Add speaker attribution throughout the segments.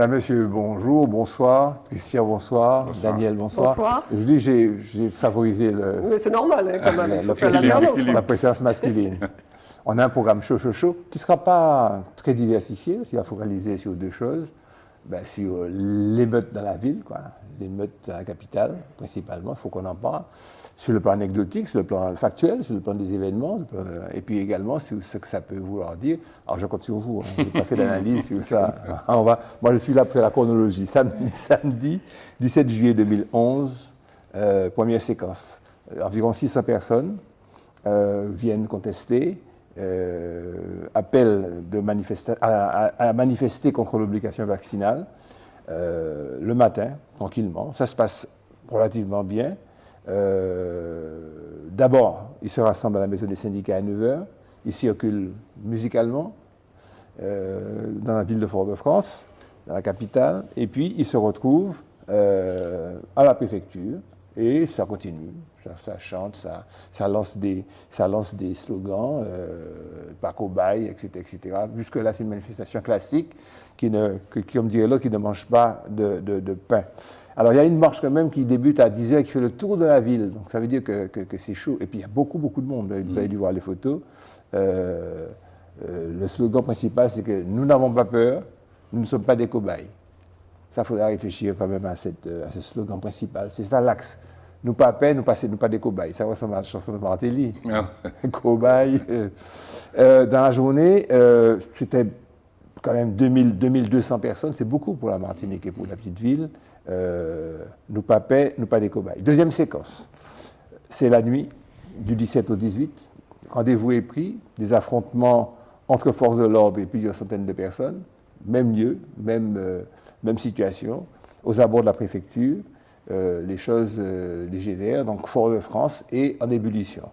Speaker 1: Madame, Monsieur, bonjour, bonsoir. Christian, bonsoir.
Speaker 2: Bonsoir.
Speaker 1: Daniel, bonsoir.
Speaker 3: Bonsoir.
Speaker 1: Je dis j'ai favorisé
Speaker 3: Mais c'est normal, hein, quand même. Il faut faire la
Speaker 1: la présence masculine. On a un programme chaud qui ne sera pas très diversifié, parce qu'il va focaliser sur deux choses. Sur l'émeute dans la ville, l'émeute dans la capitale, principalement, il faut qu'on en parle. Sur le plan anecdotique, sur le plan factuel, sur le plan des événements, et puis également sur ce que ça peut vouloir dire. Alors je compte sur vous, je n'ai pas fait d'analyse sur ça. Moi je suis là pour faire la chronologie. Samedi 17 juillet 2011, première séquence. Environ 600 personnes viennent contester, appellent à manifester contre l'obligation vaccinale le matin, tranquillement. Ça se passe relativement bien. D'abord, ils se rassemblent à la maison des syndicats à 9h. Ils circulent musicalement dans la ville de Fort-de-France, dans la capitale. Et puis, ils se retrouvent à la préfecture. Et ça continue. Ça chante, ça lance des slogans, pas cobaye, etc. Jusque-là, c'est une manifestation classique qui, comme dirait l'autre, qui ne mange pas de pain. Alors, il y a une marche quand même qui débute à 10h, qui fait le tour de la ville. Donc, ça veut dire que c'est chaud. Et puis, il y a beaucoup de monde. Vous avez dû voir les photos. Le slogan principal, c'est que nous n'avons pas peur, nous ne sommes pas des cobayes. Ça, il faudra réfléchir quand même à ce slogan principal. C'est ça l'axe. Nous pas peur, nous pas des cobayes. Ça ressemble à la chanson de Martelly. Cobayes. Dans la journée, c'était quand même 2200 personnes. C'est beaucoup pour la Martinique et pour la petite ville. Nous pas paix, nous pas des cobayes. Deuxième séquence, c'est la nuit du 17 au 18. Rendez-vous est pris, des affrontements entre forces de l'ordre et plusieurs centaines de personnes. Même lieu, même situation, aux abords de la préfecture. Les choses dégénèrent, donc Fort-de-France est en ébullition.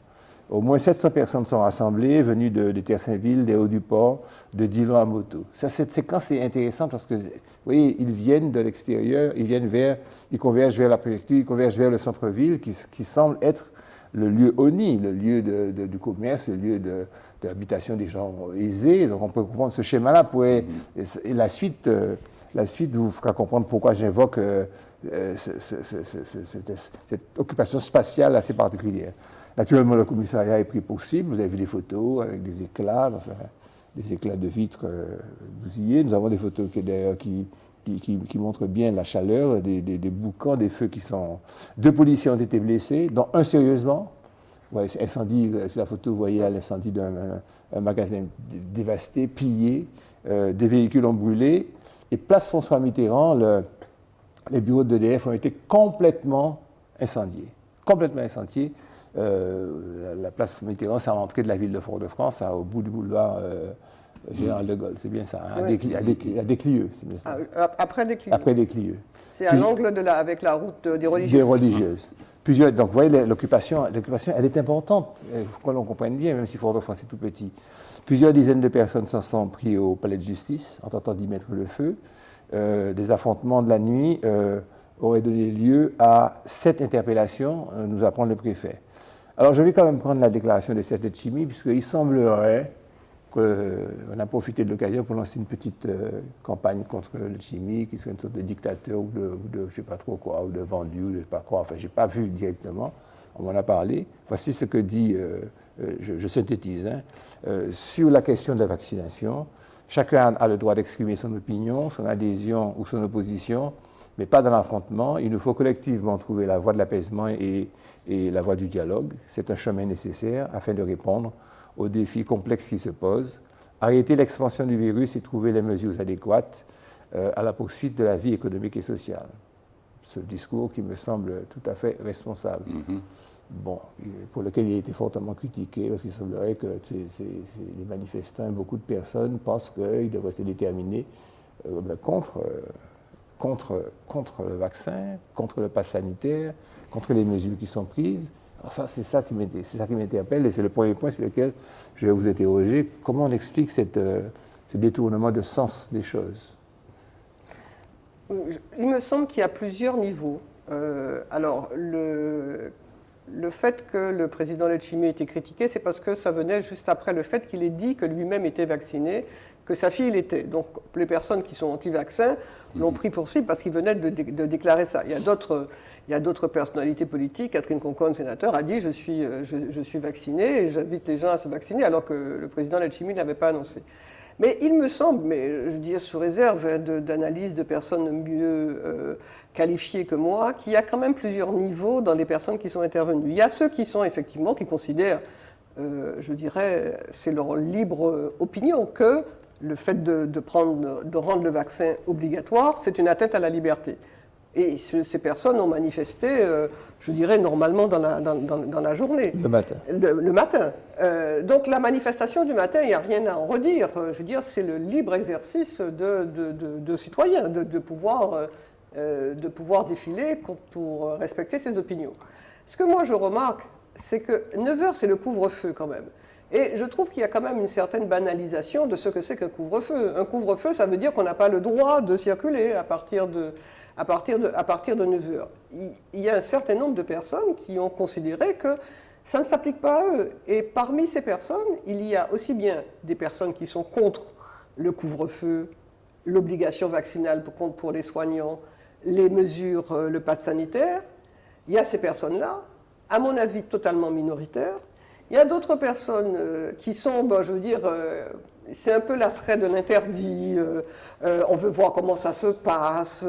Speaker 1: Au moins 700 personnes sont rassemblées, venues de Terre-Saint-Ville, des Hauts-du-Port, de Dillon à moto. Cette séquence est intéressante parce que, vous voyez, ils viennent de l'extérieur, ils convergent vers la préfecture, ils convergent vers le centre-ville, qui semble être le lieu honni, le lieu du commerce, le lieu de l'habitation des gens aisés. Donc on peut comprendre ce schéma-là. Et la suite vous fera comprendre pourquoi j'invoque cette occupation spatiale assez particulière. Naturellement, le commissariat est pris pour cible. Vous avez vu les photos avec des éclats, des éclats de vitres bousillés. Nous avons des photos qui montrent bien la chaleur, des boucans, des feux qui sont... 2 policiers ont été blessés, dont un sérieusement. Ouais, incendie, sur la photo, vous voyez l'incendie d'un magasin dévasté, pillé, des véhicules ont brûlé. Et place François Mitterrand, les bureaux d'EDF ont été complètement incendiés. Complètement incendiés. La place Mitterrand, c'est à l'entrée de la ville de Fort-de-France, au bout du boulevard Général de Gaulle. C'est bien ça, à Desclieux. C'est bien ça.
Speaker 3: Après Desclieux.
Speaker 1: Après Desclieux.
Speaker 3: C'est à l'angle avec la route des religieuses.
Speaker 1: Des religieuses. Donc, vous voyez, l'occupation, elle est importante. Il faut qu'on comprenne bien, même si Fort-de-France est tout petit. Plusieurs dizaines de personnes s'en sont pris au palais de justice en tentant d'y mettre le feu. Des affrontements de la nuit auraient donné lieu à 7 interpellations, nous apprend le préfet. Alors je vais quand même prendre la déclaration des sergents de chimie, puisqu'il semblerait qu'on a profité de l'occasion pour lancer une petite campagne contre le chimie, qui serait une sorte de dictateur ou de je ne sais pas trop quoi, ou de vendu, ou de je ne sais pas quoi. Enfin, je n'ai pas vu directement, on m'en a parlé. Voici ce que dit, je synthétise, sur la question de la vaccination. Chacun a le droit d'exprimer son opinion, son adhésion ou son opposition, mais pas dans l'affrontement. Il nous faut collectivement trouver la voie de l'apaisement et la voie du dialogue. C'est un chemin nécessaire afin de répondre aux défis complexes qui se posent, arrêter l'expansion du virus et trouver les mesures adéquates à la poursuite de la vie économique et sociale. Ce discours qui me semble tout à fait responsable. Bon, pour lequel il a été fortement critiqué, parce qu'il semblerait que les manifestants, beaucoup de personnes pensent qu'ils devraient se déterminer contre le vaccin, contre le pass sanitaire, contre les mesures qui sont prises. Alors ça, c'est ça qui m'interpelle, et c'est le premier point sur lequel je vais vous interroger. Comment on explique ce détournement de sens des choses?
Speaker 3: Il me semble qu'il y a plusieurs niveaux. Alors, le fait que le président Letchimy ait été critiqué, c'est parce que ça venait juste après le fait qu'il ait dit que lui-même était vacciné, que sa fille l'était. Donc les personnes qui sont anti-vaccins l'ont pris pour cible parce qu'il venait de déclarer ça. Il y a d'autres personnalités politiques. Catherine Conconne, sénateur, a dit je suis vaccinée et j'invite les gens à se vacciner, alors que le président Letchimy ne l'avait pas annoncé. Mais il me semble, mais je dis sous réserve d'analyse de personnes mieux qualifiées que moi, qu'il y a quand même plusieurs niveaux dans les personnes qui sont intervenues. Il y a ceux qui sont effectivement, qui considèrent, je dirais, c'est leur libre opinion, que le fait de rendre le vaccin obligatoire, c'est une atteinte à la liberté. Et ces personnes ont manifesté, je dirais, normalement dans la journée.
Speaker 1: Le matin.
Speaker 3: Le matin. Donc la manifestation du matin, il n'y a rien à en redire. Je veux dire, c'est le libre exercice de citoyens, de pouvoir défiler pour respecter ses opinions. Ce que moi je remarque, c'est que 9h, c'est le couvre-feu quand même. Et je trouve qu'il y a quand même une certaine banalisation de ce que c'est qu'un couvre-feu. Un couvre-feu, ça veut dire qu'on n'a pas le droit de circuler à partir de 9h. Il y a un certain nombre de personnes qui ont considéré que ça ne s'applique pas à eux. Et parmi ces personnes, il y a aussi bien des personnes qui sont contre le couvre-feu, l'obligation vaccinale pour les soignants, les mesures, le pass sanitaire. Il y a ces personnes-là, à mon avis, totalement minoritaires. Il y a d'autres personnes qui sont, je veux dire, c'est un peu l'attrait de l'interdit, on veut voir comment ça se passe,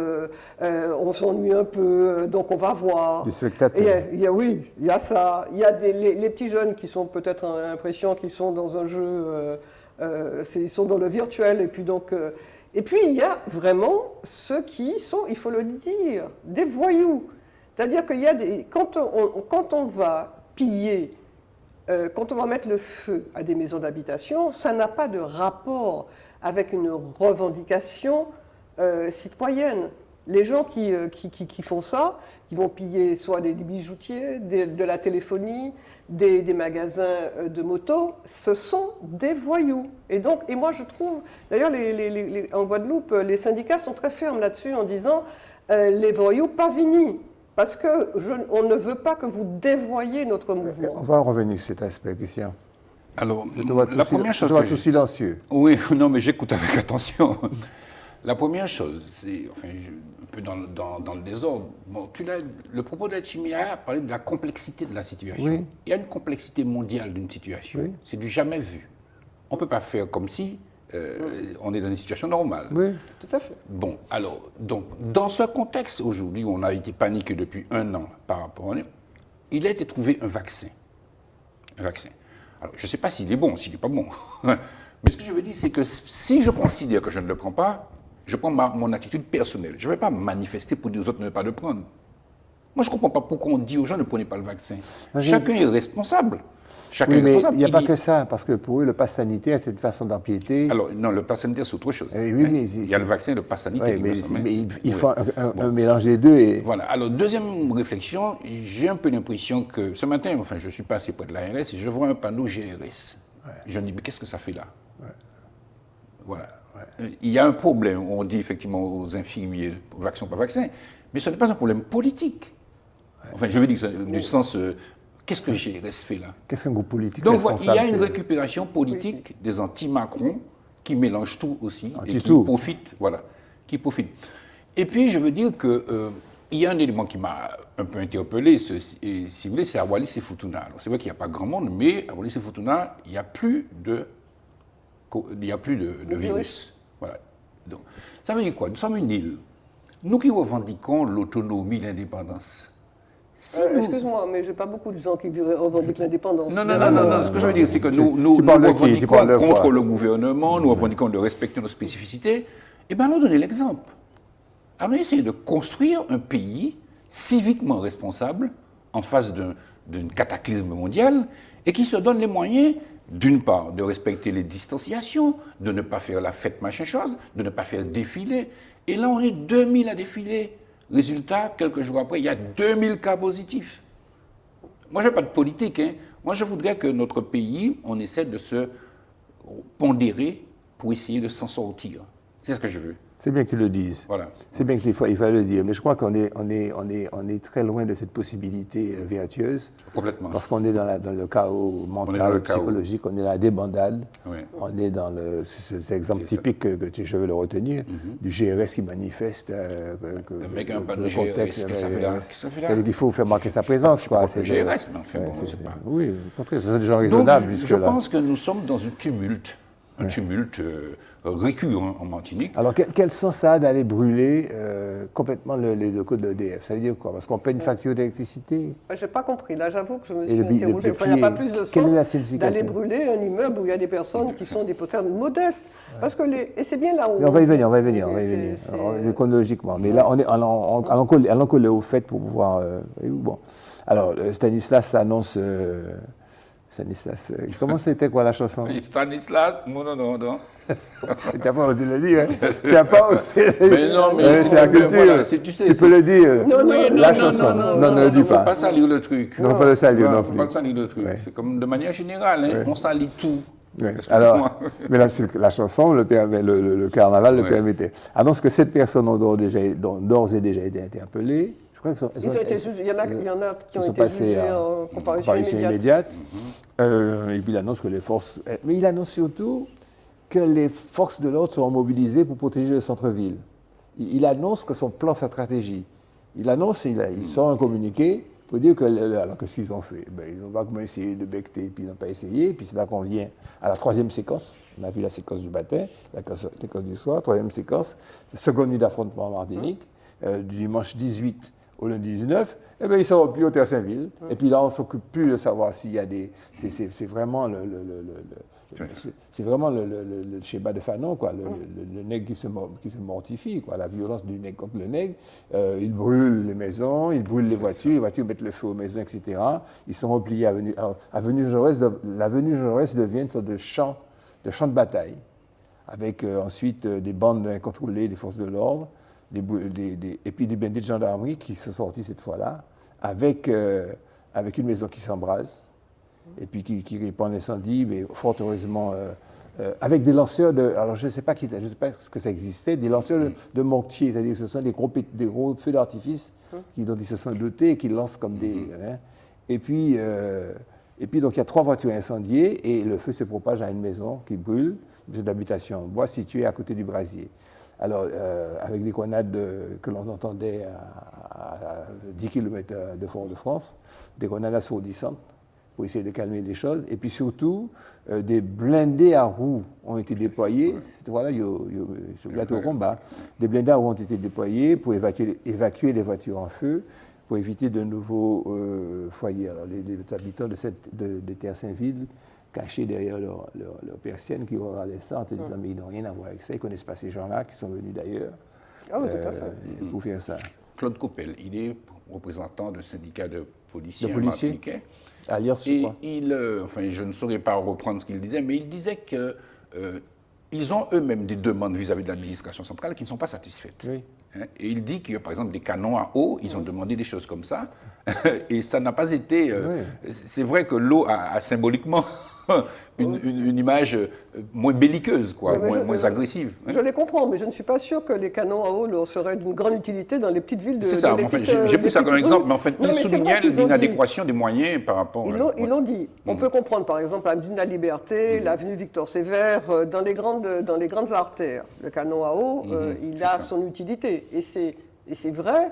Speaker 3: on s'ennuie un peu, donc on va voir.
Speaker 1: Des spectateurs.
Speaker 3: Oui, il y a ça. Il y a les petits jeunes qui sont peut-être l'impression qu'ils sont dans un jeu, ils sont dans le virtuel, et puis il y a vraiment ceux qui sont, il faut le dire, des voyous. C'est-à-dire qu'il y a quand on va piller, quand on va mettre le feu à des maisons d'habitation, ça n'a pas de rapport avec une revendication citoyenne. Les gens qui font ça, qui vont piller soit des bijoutiers, de la téléphonie, des magasins de motos, ce sont des voyous. Et moi je trouve, d'ailleurs en Guadeloupe, les syndicats sont très fermes là-dessus en disant les voyous Pavini. Parce qu'on ne veut pas que vous dévoyiez notre mouvement.
Speaker 1: On va revenir sur cet aspect, Christian.
Speaker 2: Alors, la première chose
Speaker 1: que tout silencieux.
Speaker 2: Oui, non, mais j'écoute avec attention. La première chose, c'est, enfin, un peu dans le désordre. Bon, le propos de Letchimy a parlé de la complexité de la situation.
Speaker 1: Oui.
Speaker 2: Il y a une complexité mondiale d'une situation.
Speaker 1: Oui.
Speaker 2: C'est du jamais vu. On ne peut pas faire comme si on est dans une situation normale.
Speaker 1: Oui,
Speaker 3: tout à fait.
Speaker 2: Bon, alors, donc, dans ce contexte, aujourd'hui, où on a été paniqué depuis 1 an par rapport à nous, il a été trouvé un vaccin. Un vaccin. Alors, je ne sais pas s'il est bon, s'il n'est pas bon. Mais ce que je veux dire, c'est que si je considère que je ne le prends pas, je prends mon attitude personnelle. Je ne vais pas manifester pour dire aux autres de ne pas le prendre. Moi, je ne comprends pas pourquoi on dit aux gens ne prenez pas le vaccin. Chacun est responsable.
Speaker 1: Oui, mais il n'y a pas que ça, parce que pour eux, le pass sanitaire, c'est une façon d'empiéter.
Speaker 2: Alors, non, le pass sanitaire, c'est autre chose.
Speaker 1: Oui, mais
Speaker 2: il y a le vaccin et le pass sanitaire.
Speaker 1: Oui, mais il faut un mélange des deux. Et...
Speaker 2: Voilà. Alors, deuxième réflexion, j'ai un peu l'impression que ce matin, enfin, je suis passé près de l'ARS et je vois un panneau GRS. Ouais. Je me dis, mais qu'est-ce que ça fait là? Ouais. Voilà. Ouais. Il y a un problème, on dit effectivement aux infirmiers, vaccin ou pas vaccin, mais ce n'est pas un problème politique. Ouais. Enfin, je veux dire, du sens... Qu'est-ce que GRS fait là?
Speaker 1: Qu'est-ce qu'un groupe politique
Speaker 2: Donc voilà, il y a une récupération politique des anti-Macron qui mélangent tout aussi et qui profitent. Voilà, qui profitent. Et puis je veux dire que il y a un élément qui m'a un peu interpellé, et, si vous voulez, c'est à Wallis et Futuna. Alors c'est vrai qu'il n'y a pas grand monde, mais à Wallis et Futuna, il n'y a plus de virus. Voilà. Donc, ça veut dire quoi? Nous sommes une île. Nous qui revendiquons l'autonomie, l'indépendance.
Speaker 3: Excuse-moi, mais je n'ai pas beaucoup de gens qui revendiquent l'indépendance.
Speaker 2: Non. Ce que je veux dire, c'est que nous revendiquons contre le gouvernement, nous revendiquons de respecter nos spécificités. Eh bien, nous donner l'exemple. Alors, essayer de construire un pays civiquement responsable en face d'un cataclysme mondial et qui se donne les moyens, d'une part, de respecter les distanciations, de ne pas faire la fête machin chose, de ne pas faire défiler. Et là, on est 2000 à défiler. Résultat, quelques jours après, il y a 2000 cas positifs. Moi, je n'ai pas de politique. Moi, je voudrais que notre pays, on essaie de se pondérer pour essayer de s'en sortir. C'est ce que je veux.
Speaker 1: C'est bien que tu le dises.
Speaker 2: Voilà.
Speaker 1: C'est bien qu'il faut le dire. Mais je crois qu'on est très loin de cette possibilité vertueuse.
Speaker 2: Complètement.
Speaker 1: Parce qu'on est dans le chaos mental, psychologique, on est dans la débandade.
Speaker 2: Oui.
Speaker 1: On est dans cet exemple typique que je veux le retenir, du GRS qui manifeste
Speaker 2: le mec un peu de GRS, qu'est-ce que ça fait là?
Speaker 1: Il faut faire marquer sa présence.
Speaker 2: C'est pas le GRS, mais enfin bon, je sais pas.
Speaker 1: Oui, au contraire, c'est des gens raisonnables jusque-là.
Speaker 2: Je pense que nous sommes dans un tumulte récurrent en Martinique.
Speaker 1: Alors, quel sens ça a d'aller brûler complètement le code de l'EDF? Ça veut dire quoi? Parce qu'on paie une facture d'électricité?
Speaker 3: Je n'ai pas compris. Là, j'avoue que je me suis interrogée. Il n'y a pas plus de sens d'aller brûler un immeuble où il y a des personnes qui sont des personnes modestes. Parce que et c'est bien là où...
Speaker 1: On va y venir. Chronologiquement. Mais là, on est allons coller au fait pour pouvoir... bon. Alors, Stanislas annonce... Stanislas, comment c'était quoi la chanson?
Speaker 2: Stanislas, non.
Speaker 1: Tu n'as pas osé le dire, hein? Tu n'as pas osé le dire.
Speaker 2: Mais non, mais
Speaker 1: c'est la culture. Voilà,
Speaker 2: tu
Speaker 1: peux le dire.
Speaker 3: La
Speaker 1: chanson. Non, ne le dis pas.
Speaker 2: Il ne faut pas salir le truc.
Speaker 1: Non, pas le salir non plus.
Speaker 2: Il ne faut pas salir le truc. C'est comme de manière générale, on salit tout.
Speaker 1: Alors, mais là, la chanson, le carnaval le permettait. Annonce que 7 personnes ont d'ores et déjà été interpellées. Je crois que
Speaker 3: il y en a qui ont été jugés en comparution immédiate.
Speaker 1: Et puis il annonce que les forces... Mais il annonce surtout que les forces de l'ordre seront mobilisées pour protéger le centre-ville. Il annonce que son plan, sa stratégie. Il sort un communiqué pour dire que... Alors qu'est-ce qu'ils ont fait? Ils ont vaguement essayé de becter, puis ils n'ont pas essayé. Puis c'est là qu'on vient à la 3e séquence. On a vu la séquence du matin, la séquence du soir, 3e séquence, seconde nuit d'affrontement en Martinique, du dimanche 18 au lundi 19, ils sont repliés au Terre-Saint-Ville. Et puis là, on ne s'occupe plus de savoir s'il y a des... C'est vraiment le schéma de Fanon, quoi. Le nègre qui se mortifie, quoi. La violence du nègre contre le nègre. Ils brûlent les maisons, ils brûlent les voitures mettent le feu aux maisons, etc. Ils sont repliés à l'avenue Jaurès. L'avenue Jaurès devient une sorte de champ de bataille, avec ensuite des bandes incontrôlées des forces de l'ordre. Et puis des blindés de gendarmerie qui sont sortis cette fois-là, avec une maison qui s'embrase, et puis qui répand l'incendie, mais fort heureusement, avec des lanceurs de... Alors je ne sais pas ce que ça existait, des lanceurs de mortier, c'est-à-dire que ce sont des gros feux d'artifice dont ils se sont dotés et qui lancent comme des... Et puis donc il y a 3 voitures incendiées, et le feu se propage à une maison qui brûle, une maison d'habitation en bois située à côté du brasier. Alors, avec des grenades que l'on entendait à 10 km de Fort-de-France, des grenades assourdissantes pour essayer de calmer les choses. Et puis surtout, des blindés à roues ont été déployés. Voilà, sur le plateau au combat. Des blindés à roues ont été déployés pour évacuer les voitures en feu, pour éviter de nouveaux foyers. Alors, les habitants de Terre-Saint-Ville, cachés derrière leur persienne, qui regardaient ça en te disant mais ils n'ont rien à voir avec ça, ils ne connaissent pas ces gens-là qui sont venus d'ailleurs pour faire ça.
Speaker 2: Claude Coppel, il est représentant d'un syndicat de policiers martiniquais.
Speaker 1: Et
Speaker 2: je ne saurais pas reprendre ce qu'il disait, mais il disait qu'ils ont eux-mêmes des demandes vis-à-vis de l'administration centrale qui ne sont pas satisfaites.
Speaker 1: Oui.
Speaker 2: Et il dit que, par exemple, des canons à eau, ils ont demandé des choses comme ça, et ça n'a pas été... C'est vrai que l'eau a symboliquement une image moins belliqueuse, quoi, moins agressive.
Speaker 3: Je les comprends, mais je ne suis pas sûr que les canons à eau seraient d'une grande utilité dans les petites villes de...
Speaker 2: C'est ça, j'ai pris ça comme exemple, mais en fait, il soulignait l'inadéquation des moyens par rapport...
Speaker 3: Ils l'ont dit. On peut comprendre, par exemple, l'avenue de la Liberté, l'avenue Victor Sévère, dans les grandes artères. Le canon à eau, il a son utilité. Et c'est vrai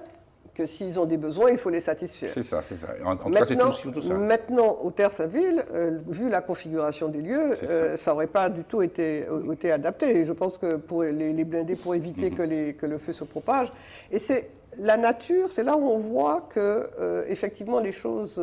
Speaker 3: que s'ils ont des besoins, il faut les satisfaire.
Speaker 2: C'est ça. En tout cas, c'est surtout ça.
Speaker 3: Maintenant, au Terre-Saint-Ville, vu la configuration des lieux, ça n'aurait pas du tout été adapté. Et je pense que pour les blindés, pour éviter que le feu se propage. Et c'est la nature, c'est là où on voit que, effectivement, les choses...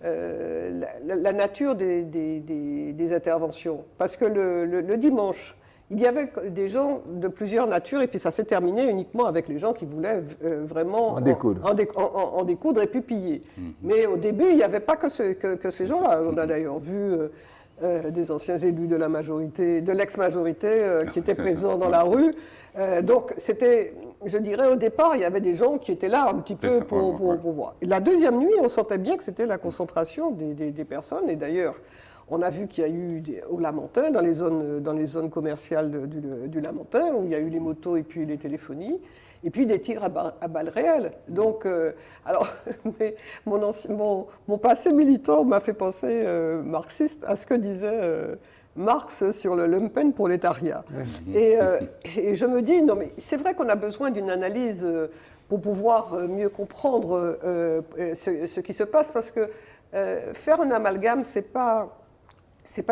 Speaker 3: la nature des interventions. Parce que le dimanche, il y avait des gens de plusieurs natures, et puis ça s'est terminé uniquement avec les gens qui voulaient vraiment en découdre et puis piller. Mais au début, il n'y avait pas que ces gens-là. On a d'ailleurs vu des anciens élus de la majorité, de l'ex-majorité, qui étaient présents dans la rue. Donc c'était, je dirais, au départ, il y avait des gens qui étaient là un petit peu pour voir. Et la deuxième nuit, on sentait bien que c'était la concentration des personnes, et d'ailleurs, On a vu qu'il y a eu au Lamentin, dans les zones commerciales du Lamentin, où il y a eu les motos et puis les téléphonies, et puis des tirs à balles réelles. Donc, alors, mais mon passé militant m'a fait penser marxiste à ce que disait Marx sur le lumpenprolétariat. Et je me dis, non mais c'est vrai qu'on a besoin d'une analyse pour pouvoir mieux comprendre ce qui se passe, parce que faire un amalgame, c'est pas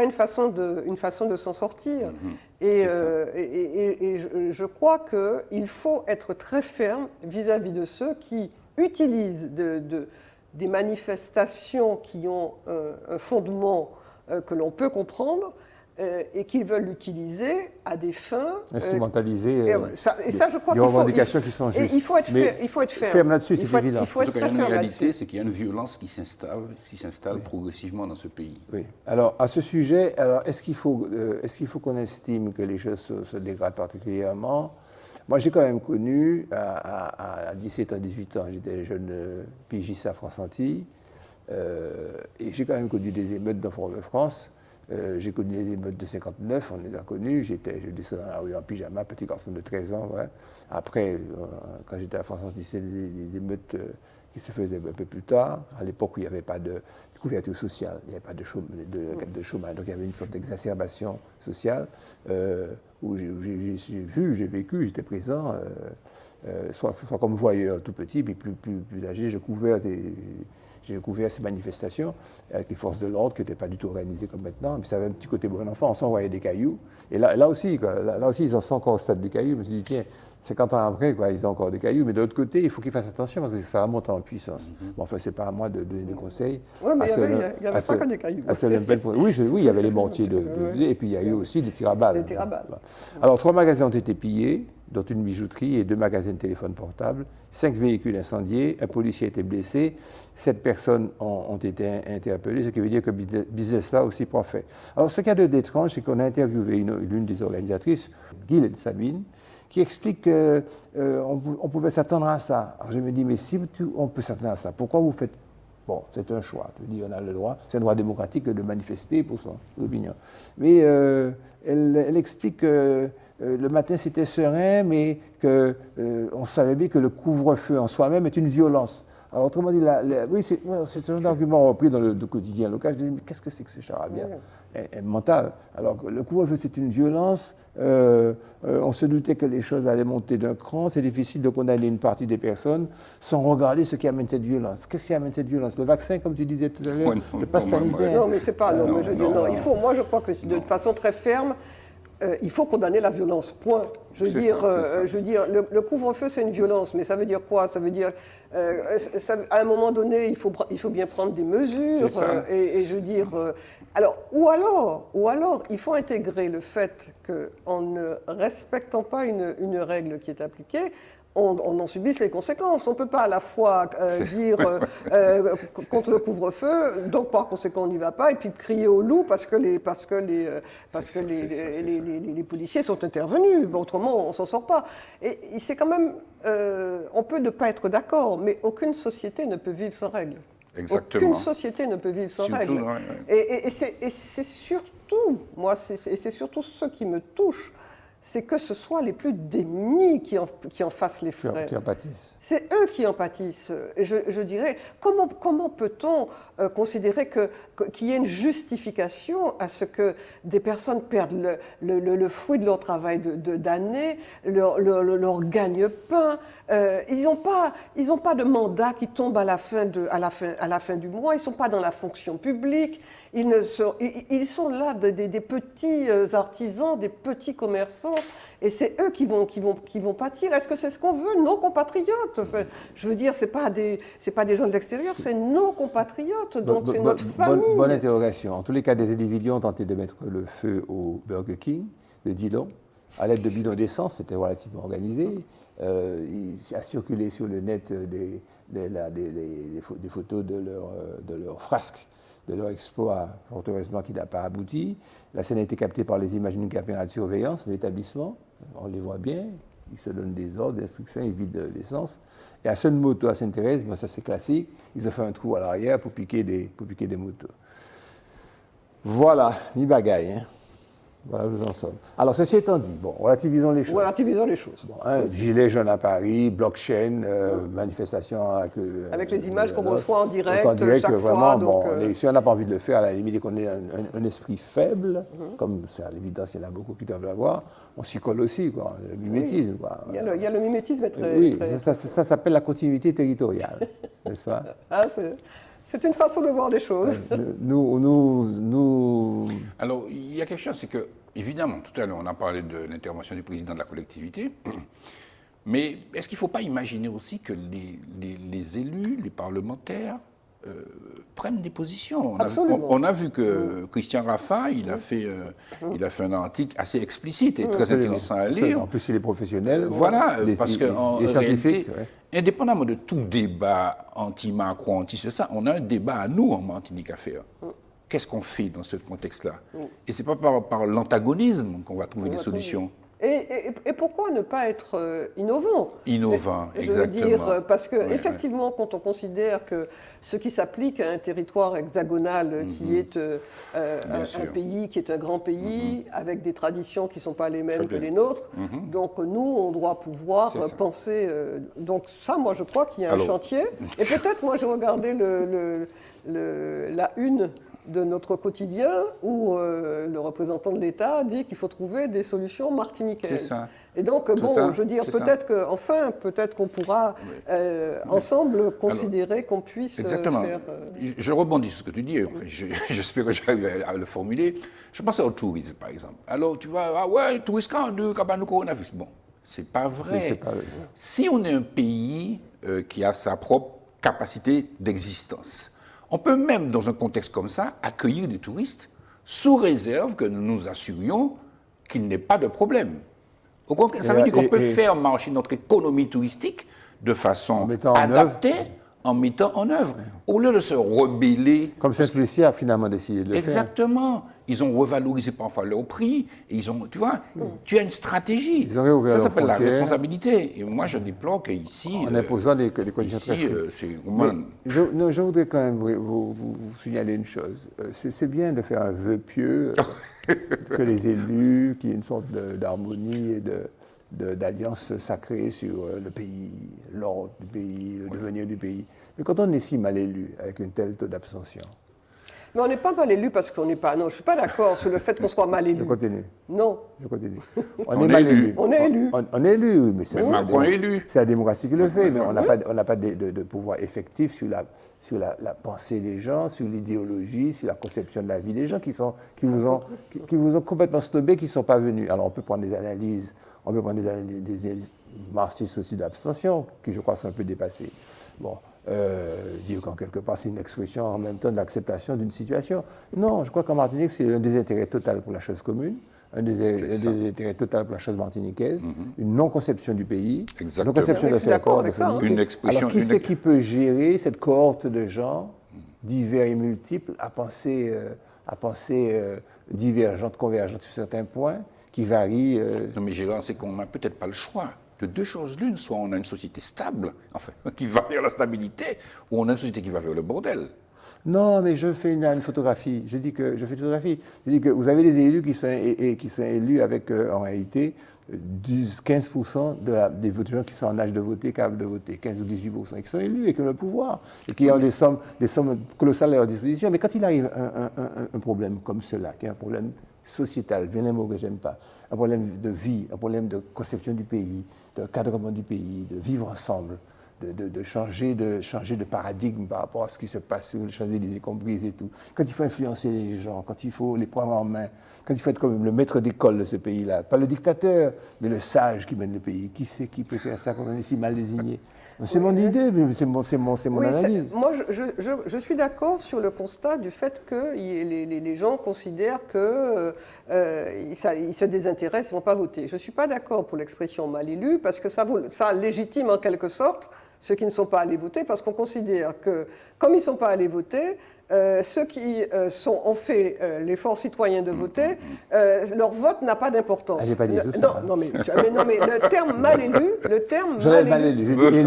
Speaker 3: une façon de s'en sortir. Et je crois qu'il faut être très ferme vis-à-vis de ceux qui utilisent des manifestations qui ont un fondement que l'on peut comprendre, et qu'ils veulent l'utiliser à des fins
Speaker 1: instrumentalisées.
Speaker 3: Et ça, je crois
Speaker 1: des revendications qui sont justes.
Speaker 3: Il faut être
Speaker 1: ferme là-dessus, c'est évident.
Speaker 2: Il faut être très ferme. La réalité, c'est qu'il y a une violence qui s'installe progressivement dans ce pays.
Speaker 1: Oui. Alors, à ce sujet, est-ce qu'il faut qu'on estime que les choses se dégradent particulièrement? Moi, j'ai quand même connu, à 17 ans, 18 ans, j'étais jeune pigiste à France-Antilles, et j'ai quand même connu des émeutes dans Fort-de-France. J'ai connu les émeutes de 59, on les a connues. Je descendais dans la rue en pyjama, petit garçon de 13 ans. Ouais. Après, quand j'étais à France-Antilles, c'était des émeutes qui se faisaient un peu plus tard, à l'époque où il n'y avait pas de couverture sociale, il n'y avait pas de chômage, donc il y avait une sorte d'exacerbation sociale où j'ai vécu, j'étais présent, soit comme voyeur tout petit, puis plus âgé, j'ai découvert ces manifestations avec les forces de l'ordre qui n'étaient pas du tout organisées comme maintenant. Mais ça avait un petit côté bon enfant, on s'envoyait des cailloux. Et là aussi, ils en sont encore au stade du caillou. Je me suis dit, tiens, 50 ans après, ils ont encore des cailloux. Mais de l'autre côté, il faut qu'ils fassent attention parce que ça va monter en puissance. Bon, enfin, c'est pas à moi de donner des conseils.
Speaker 3: Oui, mais il n'y avait pas que des cailloux.
Speaker 1: Oui, il y avait les mortiers et puis il y a eu aussi des tirs à balles. Alors, 3 magasins ont été pillés, dont une bijouterie et 2 magasins de téléphone portable, 5 véhicules incendiés, un policier a été blessé, 7 personnes ont été interpellées, ce qui veut dire que business là aussi prend fait. Alors, ce qu'il y a d'étrange, c'est qu'on a interviewé l'une des organisatrices, Guylaine Sabine, qui explique qu'on pouvait s'attendre à ça. Alors je me dis, mais si on peut s'attendre à ça, pourquoi vous faites... Bon, c'est un choix, tu dis, on a le droit, c'est un droit démocratique de manifester pour son opinion. Mais elle explique que le matin c'était serein, mais qu'on savait bien que le couvre-feu en soi-même est une violence. Alors autrement dit, oui, c'est ce genre d'argument repris dans le quotidien local. Je dis, mais qu'est-ce que c'est que ce charabia mental? Alors le couvre-feu c'est une violence, on se doutait que les choses allaient monter d'un cran, c'est difficile de condamner une partie des personnes sans regarder ce qui amène cette violence. Qu'est-ce qui amène cette violence? Le vaccin, comme tu disais tout à l'heure, le pass sanitaire?
Speaker 3: Non, mais c'est pas... moi je crois que de façon très ferme, il faut condamner la violence, point. Je veux dire, le couvre-feu, c'est une violence, mais ça veut dire quoi? Ça veut dire, à un moment donné, il faut bien prendre des mesures. Et je veux dire, ou alors, il faut intégrer le fait qu'en ne respectant pas une règle qui est appliquée, on en subisse les conséquences. On ne peut pas à la fois dire contre le couvre-feu, donc par conséquent on n'y va pas, et puis crier au loup parce que les policiers sont intervenus. Bon, autrement, on ne s'en sort pas. Et c'est quand même... on peut ne pas être d'accord, mais aucune société ne peut vivre sans règles.
Speaker 2: Exactement.
Speaker 3: Aucune société ne peut vivre sans règles. Et c'est surtout, c'est surtout ce qui me touche, c'est que ce soit les plus démunis qui en fassent les frais.
Speaker 1: Qui en pâtissent.
Speaker 3: C'est eux qui en pâtissent. Je dirais, comment peut-on considérer qu'il y ait une justification à ce que des personnes perdent le fruit de leur travail d'années, leur gagne-pain? Ils n'ont pas de mandat qui tombe à la fin du mois, ils ne sont pas dans la fonction publique, ils sont là des petits artisans, des petits commerçants, et c'est eux qui vont pâtir. Est-ce que c'est ce qu'on veut, nos compatriotes? Enfin, je veux dire, c'est pas des gens de l'extérieur, c'est nos compatriotes, donc c'est notre famille.
Speaker 1: Bonne interrogation. En tous les cas, des individus ont tenté de mettre le feu au Burger King de Dillon, à l'aide de bidons d'essence, c'était relativement organisé. Il a circulé sur le net des photos de leur frasque, de leur exploit, fort heureusement qu'il n'a pas abouti. La scène a été captée par les images d'une caméra de surveillance de l'établissement. On les voit bien, ils se donnent des ordres, des instructions, ils vident l'essence. Et à Sun Moto à Sainte-Thérèse, ça c'est classique, ils ont fait un trou à l'arrière pour piquer des motos. Voilà, ni bagaille. Hein. Voilà où nous en sommes. Alors, ceci étant dit, bon, relativisons les choses.
Speaker 3: Relativisons les choses.
Speaker 1: Bon, hein, gilets jaunes à Paris, blockchain, manifestation
Speaker 3: avec les images qu'on reçoit en direct chaque
Speaker 1: vraiment,
Speaker 3: fois. Donc,
Speaker 1: si on n'a pas envie de le faire, à la limite, qu'on ait un esprit faible, comme c'est à l'évidence, il y en a beaucoup qui doivent l'avoir, on s'y colle aussi, quoi, le mimétisme.
Speaker 3: Oui.
Speaker 1: Quoi.
Speaker 3: Il y a le mimétisme très...
Speaker 1: Oui, ça s'appelle la continuité territoriale, n'est-ce pas?
Speaker 3: C'est une façon de voir les choses.
Speaker 2: Alors, il y a quelque chose, c'est que, évidemment, tout à l'heure, on a parlé de l'intervention du président de la collectivité, mais est-ce qu'il ne faut pas imaginer aussi que les élus, les parlementaires, prennent des positions? On a vu que Christian Raffa, il a fait un article assez explicite et très intéressant à lire.
Speaker 1: En plus, il est professionnel.
Speaker 2: Voilà, parce qu'en réalité,
Speaker 1: ouais.
Speaker 2: Indépendamment de tout débat anti-Macron, anti-ça, on a un débat à nous en Martinique à faire. Qu'est-ce qu'on fait dans ce contexte-là? Et ce n'est pas par l'antagonisme qu'on va trouver des solutions.
Speaker 3: Et pourquoi ne pas être innovant?
Speaker 2: Innovant, exactement.
Speaker 3: Je veux dire, parce qu'effectivement, quand on considère que ce qui s'applique à un territoire hexagonal qui est un pays, qui est un grand pays, avec des traditions qui ne sont pas les mêmes que les nôtres, donc nous, on doit pouvoir penser... donc ça, moi, je crois qu'il y a un chantier. Et peut-être, moi, j'ai regardé la une de notre quotidien où le représentant de l'État dit qu'il faut trouver des solutions martiniquaises.
Speaker 2: C'est ça.
Speaker 3: Et donc, je veux dire, peut-être qu'on pourra ensemble considérer qu'on puisse faire...
Speaker 2: Je rebondis sur ce que tu dis, enfin, j'espère que j'arrive à le formuler. Je pense au tourisme, par exemple. Alors, tu vas, ah ouais, touriste quand de Cabane coronavirus. Bon, c'est pas vrai. Si on est un pays qui a sa propre capacité d'existence, on peut même, dans un contexte comme ça, accueillir des touristes sous réserve que nous nous assurions qu'il n'y ait pas de problème. Ça veut dire qu'on peut faire marcher notre économie touristique de façon adaptée en mettant en œuvre, au lieu de se rebeller.
Speaker 1: Comme Sainte-Lucie a finalement décidé de le faire.
Speaker 2: Exactement. Ils ont revalorisé parfois leur prix. Et tu vois, tu as une stratégie. Ça s'appelle la responsabilité. Et moi, je déplore qu'ici...
Speaker 1: En imposant des conditions très strictes. Je voudrais quand même vous signaler une chose. C'est bien de faire un vœu pieux, que les élus, qu'il y ait une sorte d'harmonie et d'alliance sacrée sur le pays, l'ordre du pays, le devenir du pays. Mais quand on est si mal élu, avec un tel taux d'abstention...
Speaker 3: Mais on n'est pas mal élu parce qu'on n'est pas... Non, je ne suis pas d'accord sur le fait qu'on soit mal élu.
Speaker 1: Je continue.
Speaker 3: Non.
Speaker 1: Je continue. On est mal élu.
Speaker 3: On est élu.
Speaker 1: On est élu, oui, mais c'est
Speaker 2: Macron est élu.
Speaker 1: C'est la démocratie qui le fait, mais on n'a pas de pouvoir effectif sur la pensée des gens, sur l'idéologie, sur la conception de la vie des gens qui vous ont complètement snobé, qui ne sont pas venus. Alors on peut prendre des analyses, des marxistes aussi d'abstention, qui je crois sont un peu dépassés. Bon. Dire qu'en quelque part c'est une expression en même temps de l'acceptation d'une situation. Non, je crois qu'en Martinique c'est un désintérêt total pour la chose commune, un désintérêt total pour la chose martiniquaise, une non-conception du pays, une non-conception de faire corps,
Speaker 2: une expression.
Speaker 1: Alors qui c'est qui peut gérer cette cohorte de gens divers et multiples à penser divergentes, convergentes sur certains points qui varient
Speaker 2: Non mais Gérard, c'est qu'on n'a peut-être pas le choix. De deux choses l'une, soit on a une société stable, enfin, qui va vers la stabilité, ou on a une société qui va vers le bordel.
Speaker 1: Non, mais je fais une photographie. Je dis que vous avez des élus qui sont élus avec, en réalité, 15% des gens qui sont en âge de voter, capables de voter, 15 ou 18%, et qui sont élus et qui ont le pouvoir, et qui ont des sommes colossales à leur disposition. Mais quand il arrive un problème comme cela, qui est un problème sociétal, viens un mot que j'aime pas, un problème de vie, un problème de conception du pays, de cadrement du pays, de vivre ensemble, de changer de paradigme par rapport à ce qui se passe sur le Champs-Élysées comprises et tout. Quand il faut influencer les gens, quand il faut les prendre en main, quand il faut être comme le maître d'école de ce pays-là, pas le dictateur, mais le sage qui mène le pays. Qui c'est qui peut faire ça quand on est si mal désigné? C'est mon idée, c'est mon analyse.
Speaker 3: Moi, je suis d'accord sur le constat du fait que les gens considèrent qu'ils se désintéressent, ils ne vont pas voter. Je ne suis pas d'accord pour l'expression mal élu, parce que ça légitime en quelque sorte ceux qui ne sont pas allés voter, parce qu'on considère que, comme ils ne sont pas allés voter, ceux qui ont fait l'effort citoyen de voter, leur vote n'a pas d'importance.
Speaker 1: Ah, j'ai pas dit ça.
Speaker 3: Non, mais le terme mal élu,
Speaker 1: mal élu. J'ai dit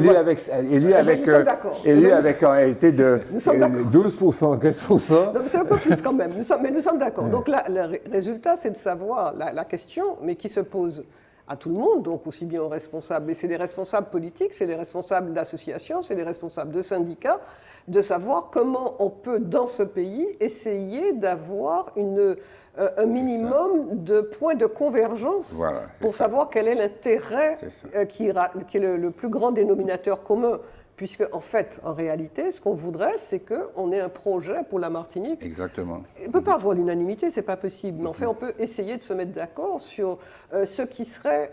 Speaker 1: élu avec en réalité de 12%, 15%.
Speaker 3: Non, mais c'est un peu plus quand même. Mais nous sommes d'accord. Donc là, le résultat, c'est de savoir la question, mais qui se pose à tout le monde, donc aussi bien aux responsables, et c'est les responsables politiques, c'est les responsables d'associations, c'est les responsables de syndicats, de savoir comment on peut, dans ce pays, essayer d'avoir un minimum de points de convergence pour savoir quel est l'intérêt qui est le plus grand dénominateur commun. Puisque, en réalité, ce qu'on voudrait, c'est qu'on ait un projet pour la Martinique.
Speaker 2: Exactement.
Speaker 3: On ne peut pas avoir l'unanimité, ce n'est pas possible. Mais en fait, on peut essayer de se mettre d'accord sur ce qui serait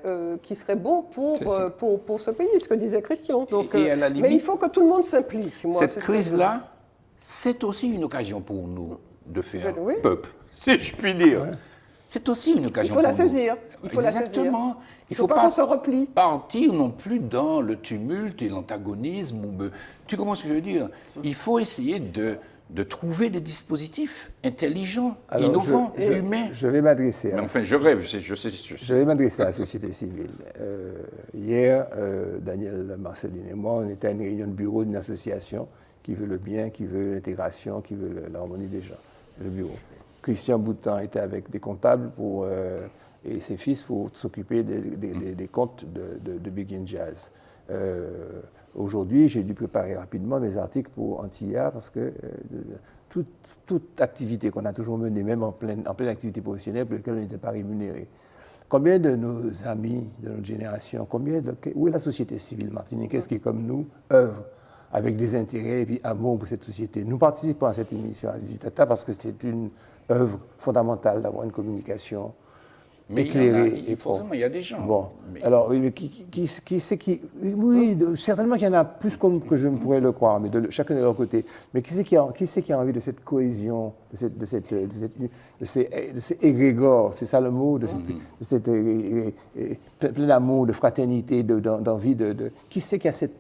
Speaker 3: bon pour ce pays, ce que disait Christian. Donc,
Speaker 2: et à la limite,
Speaker 3: mais il faut que tout le monde s'implique.
Speaker 2: Cette crise-là, c'est aussi une occasion pour nous de faire peuple, si je puis dire. Ouais. C'est aussi une occasion pour nous.
Speaker 3: Il faut la saisir.
Speaker 2: Exactement.
Speaker 3: Il ne faut pas qu'on se replie.
Speaker 2: Partir non plus dans le tumulte et l'antagonisme. Tu comprends ce que je veux dire? Il faut essayer de trouver des dispositifs intelligents, innovants et humains.
Speaker 1: Je vais m'adresser.
Speaker 2: Enfin, je rêve,
Speaker 1: je vais m'adresser à la société civile. Hier, Daniel Marceline et moi, on était à une réunion de bureau d'une association qui veut le bien, qui veut l'intégration, qui veut l'harmonie des gens. Le bureau. Christian Boutan était avec des comptables et ses fils pour s'occuper des comptes de Begin Jazz. Aujourd'hui, j'ai dû préparer rapidement mes articles pour Antilla parce que toute activité qu'on a toujours menée, même en pleine activité professionnelle pour laquelle on n'était pas rémunéré. Combien de nos amis de notre génération, où est la société civile martiniquaise qui, comme nous, œuvre avec des intérêts et puis amour pour cette société? Nous participons à cette émission à Zizitata parce que c'est une œuvre fondamentale d'avoir une communication éclairée.
Speaker 2: Il y a des gens.
Speaker 1: Bon, alors, oui, mais qui c'est qui... Oui, certainement qu'il y en a plus que je ne pourrais le croire, mais chacun de leur côté. Mais qui c'est qui a envie de cette cohésion, de ces égrégores, c'est ça le mot, plein d'amour, de fraternité, d'envie Qui c'est qui a cette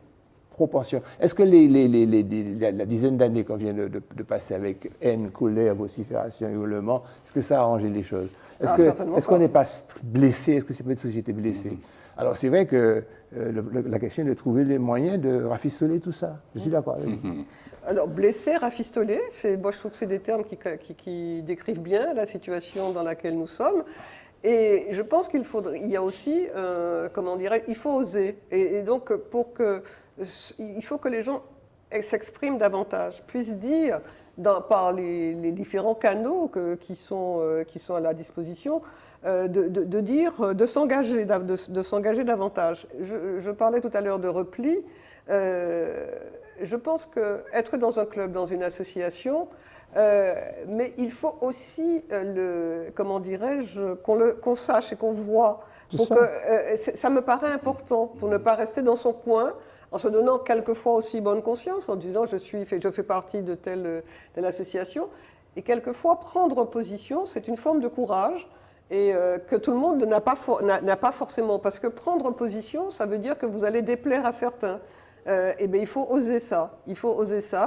Speaker 1: proportion? Est-ce que la dizaine d'années qu'on vient de passer avec haine, colère, vocifération, hurlement, est-ce que ça a arrangé les choses? Est-ce qu'on n'est pas blessé? Est-ce que c'est pas une société blessée? Alors c'est vrai que la question est de trouver les moyens de rafistoler tout ça. Je suis d'accord avec vous.
Speaker 3: Alors blessé, rafistolé, moi je trouve que c'est des termes qui décrivent bien la situation dans laquelle nous sommes. Et je pense il y a aussi, il faut oser. Et donc il faut que les gens s'expriment davantage, puissent dire par les différents canaux qui sont à la disposition, de s'engager davantage. Je parlais tout à l'heure de repli. Je pense qu'être dans un club, dans une association, mais il faut aussi, qu'on sache et qu'on voie. Ça me paraît important pour ne pas rester dans son coin, en se donnant quelquefois aussi bonne conscience, en disant je fais partie de telle association. Et quelquefois, prendre position, c'est une forme de courage et que tout le monde n'a pas forcément. Parce que prendre position, ça veut dire que vous allez déplaire à certains. Et bien, il faut oser ça.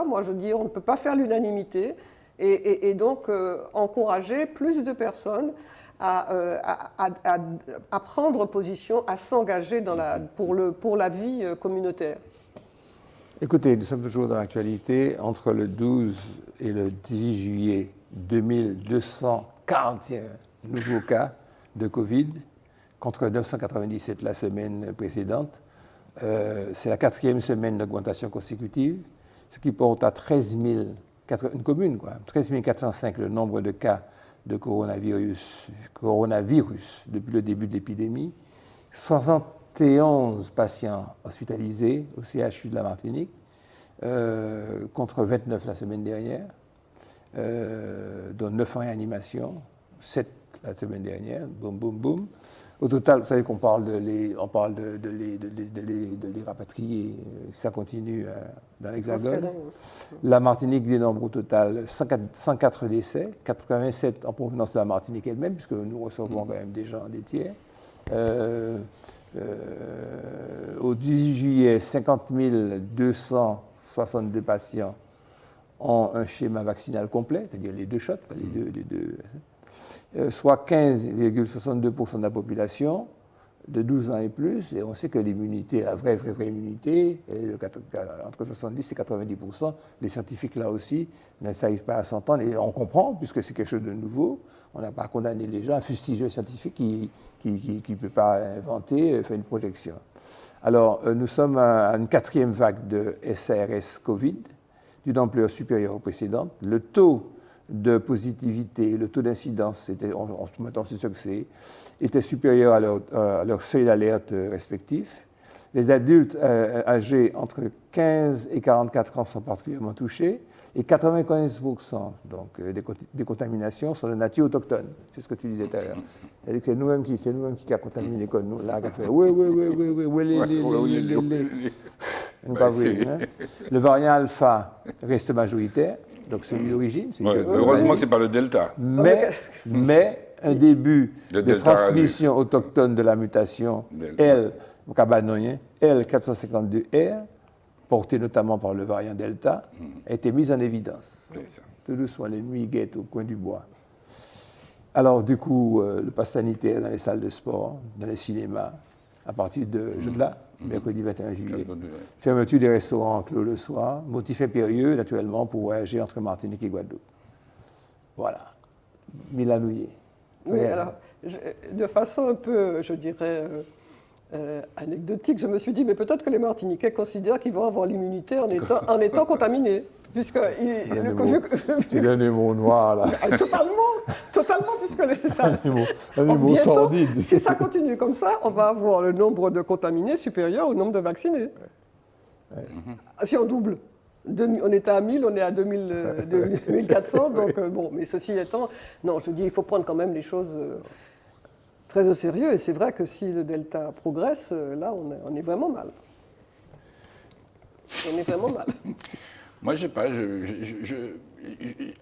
Speaker 3: Moi, je dis, on ne peut pas faire l'unanimité. Et donc, encourager plus de personnes à prendre position, à s'engager pour la vie communautaire.
Speaker 1: Écoutez, nous sommes toujours dans l'actualité. Entre le 12 et le 10 juillet, 2241 nouveaux cas de Covid, contre 997 la semaine précédente. C'est la 4e semaine d'augmentation consécutive, ce qui porte à 13 405 le nombre de cas de coronavirus depuis le début de l'épidémie, 71 patients hospitalisés au CHU de la Martinique, contre 29 la semaine dernière, dont 9 en réanimation, 7 la semaine dernière, boum, boum, boum. Au total, vous savez qu'on parle de les rapatrier, ça continue dans l'Hexagone. La Martinique dénombre au total 104 décès, 87 en provenance de la Martinique elle-même, puisque nous recevons quand même des gens, des tiers. Au 18 juillet, 50 262 patients ont un schéma vaccinal complet, c'est-à-dire les 2 shots, soit 15,62% de la population de 12 ans et plus. Et on sait que l'immunité, la vraie immunité, est entre 70 et 90%. Les scientifiques, là aussi, ne s'arrivent pas à s'entendre. Et on comprend, puisque c'est quelque chose de nouveau. On n'a pas condamné les gens à fustiger un scientifique qui ne peut pas inventer, faire une projection. Alors, nous sommes à une 4e vague de SARS Covid, d'une ampleur supérieure aux précédentes. Le taux de positivité, le taux d'incidence, maintenant c'est ce que c'est, était supérieur à leur seuil d'alerte respectif. Les adultes âgés entre 15 et 44 ans sont particulièrement touchés et 95% donc, des contaminations sont de nature autochtone. C'est ce que tu disais tout à l'heure. C'est-à-dire que c'est nous-mêmes qui avons contaminé l'école. Nous, là, on fait oui, le variant alpha reste majoritaire, donc celui d'origine.
Speaker 2: Heureusement que ce n'est pas le delta.
Speaker 1: Mais un début de transmission autochtone de la mutation L452R, porté notamment par le variant Delta, a été mise en évidence. Tout doucement, les nuits guettent au coin du bois. Alors, du coup, le pass sanitaire dans les salles de sport, dans les cinémas, à partir de jeudi-là, mercredi 21 juillet. Fermeture des restaurants clos le soir, motif impérieux, naturellement, pour voyager entre Martinique et Guadeloupe. Voilà. Milanouillé.
Speaker 3: Oui, alors, de façon un peu, je dirais, anecdotique, je me suis dit, mais peut-être que les Martiniquais considèrent qu'ils vont avoir l'immunité en étant contaminés. Puisque
Speaker 1: tu donnes des mots noirs, là.
Speaker 3: Totalement, puisque
Speaker 1: mots sordides.
Speaker 3: Si ça continue comme ça, on va avoir le nombre de contaminés supérieur au nombre de vaccinés. Si on double. On était à 1000, on est à 2400, donc bon, mais ceci étant, non, je dis, il faut prendre quand même les choses très au sérieux, et c'est vrai que si le Delta progresse, là, on est vraiment mal. On est vraiment mal.
Speaker 2: Moi, je ne sais pas,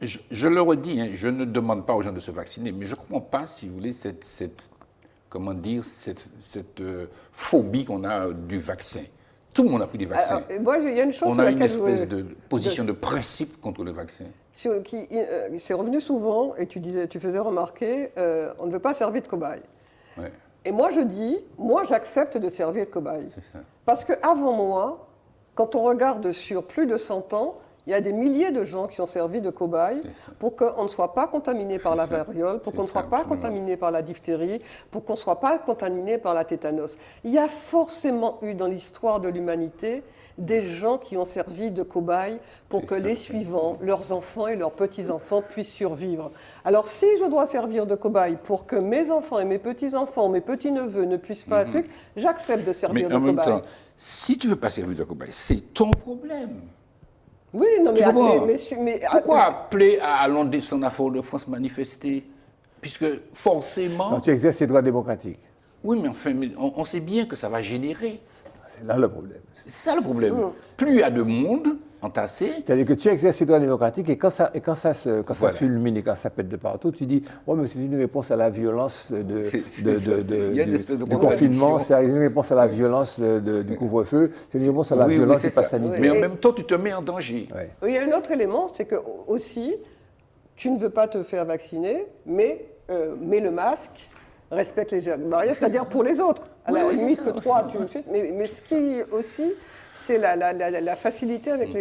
Speaker 2: je le redis, hein, je ne demande pas aux gens de se vacciner, mais je ne comprends pas, si vous voulez, cette phobie qu'on a du vaccin. Tout le monde a pris des vaccins. Alors,
Speaker 3: moi, il y a une chose
Speaker 2: on a une espèce de position de principe contre le vaccin.
Speaker 3: C'est revenu souvent, et tu faisais remarquer, on ne veut pas servir de cobaye.
Speaker 2: Ouais.
Speaker 3: Et moi, j'accepte de servir de cobaye. Parce qu'avant moi, quand on regarde sur plus de 100 ans, il y a des milliers de gens qui ont servi de cobayes pour qu'on ne soit pas contaminé par la variole, pour qu'on ne soit pas contaminé par la diphtérie, pour qu'on ne soit pas contaminé par la tétanos. Il y a forcément eu dans l'histoire de l'humanité des gens qui ont servi de cobayes pour que les suivants, leurs enfants et leurs petits-enfants puissent survivre. Alors si je dois servir de cobaye pour que mes enfants et mes petits-enfants, mes petits-neveux ne puissent pas être, j'accepte de servir de cobaye. Mais en même temps,
Speaker 2: si tu ne veux pas servir de cobaye, c'est ton problème.
Speaker 3: Oui, non, mais
Speaker 2: pourquoi appeler à allons descendre à Fort-de-France manifester? Puisque forcément...
Speaker 1: Non, tu exerces tes droits démocratiques.
Speaker 2: Oui, mais enfin, on sait bien que ça va générer.
Speaker 1: C'est là le problème.
Speaker 2: C'est ça le problème. Plus il y a de monde entassé...
Speaker 1: C'est-à-dire que tu exerces tes droits démocratiques et quand ça fulmine et quand ça pète de partout, tu dis « Ouais, mais c'est une réponse à la violence du confinement, c'est une réponse à la violence du couvre-feu, c'est une réponse à la violence du pass sanitaire. »
Speaker 2: Mais en même temps, tu te mets en danger.
Speaker 3: Ouais. Il y a un autre élément, c'est que aussi, tu ne veux pas te faire vacciner, mais mets le masque, respecte les gestes barrières, c'est-à-dire pour les autres. À la limite que toi, mais ce qui aussi... c'est la facilité avec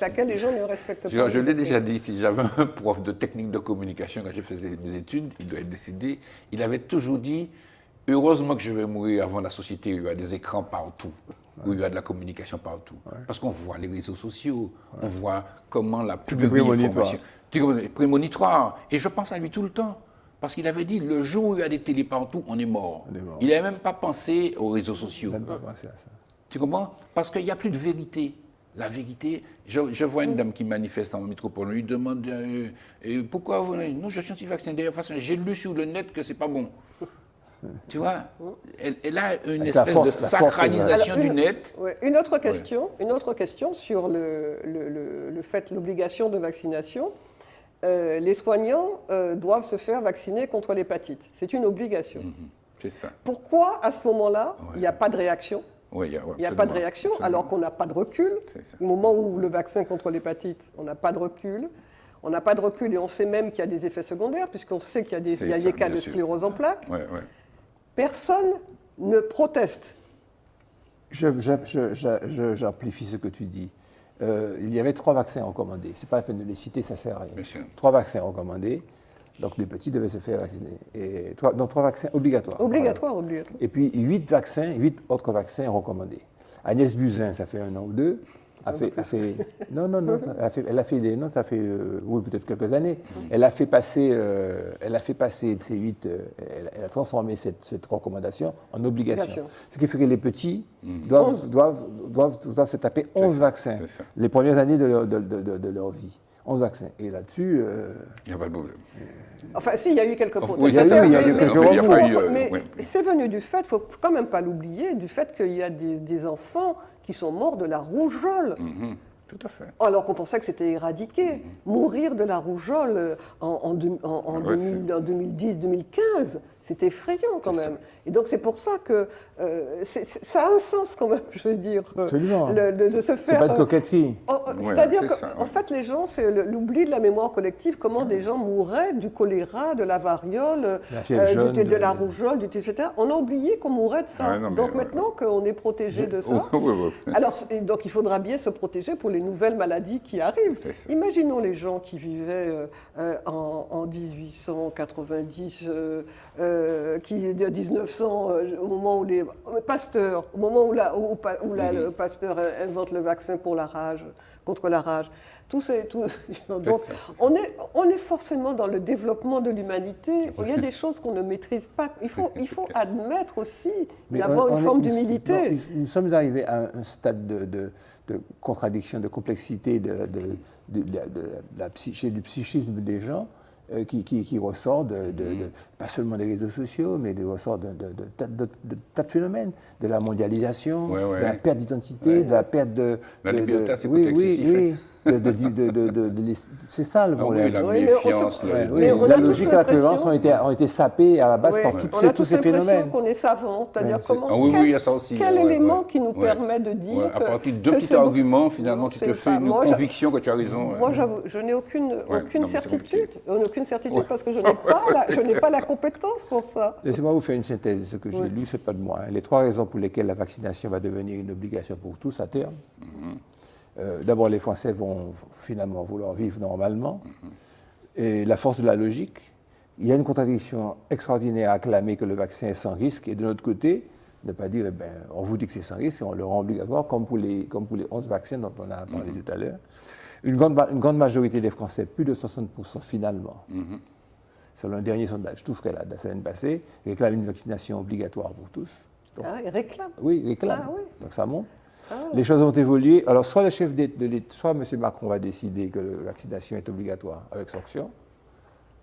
Speaker 3: laquelle les gens ne respectent pas.
Speaker 2: Je l'ai déjà dit, si j'avais un prof de technique de communication quand je faisais mes études, il doit être décédé, il avait toujours dit « Heureusement que je vais mourir avant la société où il y a des écrans partout, où il y a de la communication partout. » Parce qu'on voit les réseaux sociaux, on voit comment la publique d'information... Prémonitoire. Et je pense à lui tout le temps. Parce qu'il avait dit, le jour où il y a des télés partout, on est mort. Il n'avait même pas pensé aux réseaux sociaux.
Speaker 1: Même pas pensé à ça.
Speaker 2: Tu comprends? Parce qu'il n'y a plus de vérité. La vérité, je vois une dame qui manifeste en métropole, on lui demande pourquoi vous... Non, je suis anti-vaccin. D'ailleurs, j'ai lu sur le net que c'est pas bon. Tu vois? Elle a une espèce de sacralisation du net.
Speaker 3: Ouais, une autre question sur l'obligation de vaccination. Les soignants doivent se faire vacciner contre l'hépatite. C'est une obligation.
Speaker 2: C'est ça.
Speaker 3: Pourquoi, à ce moment-là, il n'y a pas de réaction?
Speaker 2: Oui,
Speaker 3: il n'y a pas de réaction, alors qu'on n'a pas de recul. Au moment où le vaccin contre l'hépatite, on n'a pas de recul. On n'a pas de recul et on sait même qu'il y a des effets segambiers, puisqu'on sait qu'il y a des cas de sclérose en plaques. Personne ne proteste.
Speaker 1: J'amplifie ce que tu dis. Il y avait 3 vaccins recommandés. Ce n'est pas la peine de les citer, ça ne sert à rien. 3 vaccins recommandés. Donc les petits devaient se faire vacciner. Donc 3 vaccins obligatoires.
Speaker 3: Obligatoires.
Speaker 1: Et puis 8 autres vaccins recommandés. Agnès Buzyn, ça fait 1 an ou 2. Ça fait oui, peut-être quelques années. Elle a fait passer ces 8, elle a transformé cette recommandation en obligation. Ce qui fait que les petits doivent se taper 11 vaccins les premières années de leur vie. 11 vaccins. Et là-dessus...
Speaker 2: il n'y a pas de problème.
Speaker 3: Enfin, si, il y a eu quelques protestations.
Speaker 1: Il y a eu quelques remous.
Speaker 3: Mais c'est venu du fait, il ne faut quand même pas l'oublier, du fait qu'il y a des enfants qui sont morts de la rougeole.
Speaker 2: Tout à fait.
Speaker 3: Alors qu'on pensait que c'était éradiqué. Mourir de la rougeole en 2010-2015, c'est effrayant quand même. Et donc c'est pour ça que ça a un sens quand même, je veux dire.
Speaker 1: Absolument.
Speaker 3: De se faire...
Speaker 1: C'est pas de coquetterie.
Speaker 3: C'est-à-dire qu'en fait les gens, c'est l'oubli de la mémoire collective, comment des gens mouraient du choléra, de la variole, de la rougeole, etc. On a oublié qu'on mourait de ça. Donc maintenant qu'on est protégé de ça, alors donc il faudra bien se protéger pour les nouvelles maladies qui arrivent. Imaginons les gens qui vivaient en 1890, qui 1900, au moment où Pasteur, au moment où le Pasteur invente le vaccin pour la rage, contre la rage. Donc, on est forcément dans le développement de l'humanité. Il y a des choses qu'on ne maîtrise pas. Il faut admettre aussi d'avoir une forme d'humilité.
Speaker 1: Nous sommes arrivés à un stade de contradiction, de complexité du psychisme des gens qui ressort pas seulement des réseaux sociaux, mais qui ressort de tas de phénomènes, de la mondialisation, de la perte d'identité, de la perte de...
Speaker 2: La liberté, c'est excessif.
Speaker 1: C'est ça le problème.
Speaker 2: La méfiance.
Speaker 1: La logique et la cohérence ont été sapées à la base par tous ces phénomènes.
Speaker 3: On a l'impression qu'on est savant, c'est-à-dire quel élément qui nous permet de dire
Speaker 2: à partir de 2 petits arguments, finalement, tu te fais une conviction que tu as raison.
Speaker 3: Moi, j'avoue, je n'ai aucune certitude. Aucune certitude parce que je n'ai pas la compétence pour ça.
Speaker 1: Laissez-moi vous faire une synthèse de ce que j'ai lu, ce n'est pas de moi. Les 3 raisons pour lesquelles la vaccination va devenir une obligation pour tous à terme. D'abord, les Français vont finalement vouloir vivre normalement. Et la force de la logique. Il y a une contradiction extraordinaire à acclamer que le vaccin est sans risque. Et de notre côté, ne pas dire, on vous dit que c'est sans risque et on le rend obligatoire, comme pour les 11 vaccins dont on a parlé tout à l'heure. Une grande majorité des Français, plus de 60% finalement, selon un dernier sondage, tout frais là, de la semaine passée, réclament une vaccination obligatoire pour tous. Donc,
Speaker 3: ils réclament.
Speaker 1: Oui, ils réclament. Donc ça monte. Les choses ont évolué. Alors, soit le chef de l'État, soit M. Macron va décider que la vaccination est obligatoire avec sanction.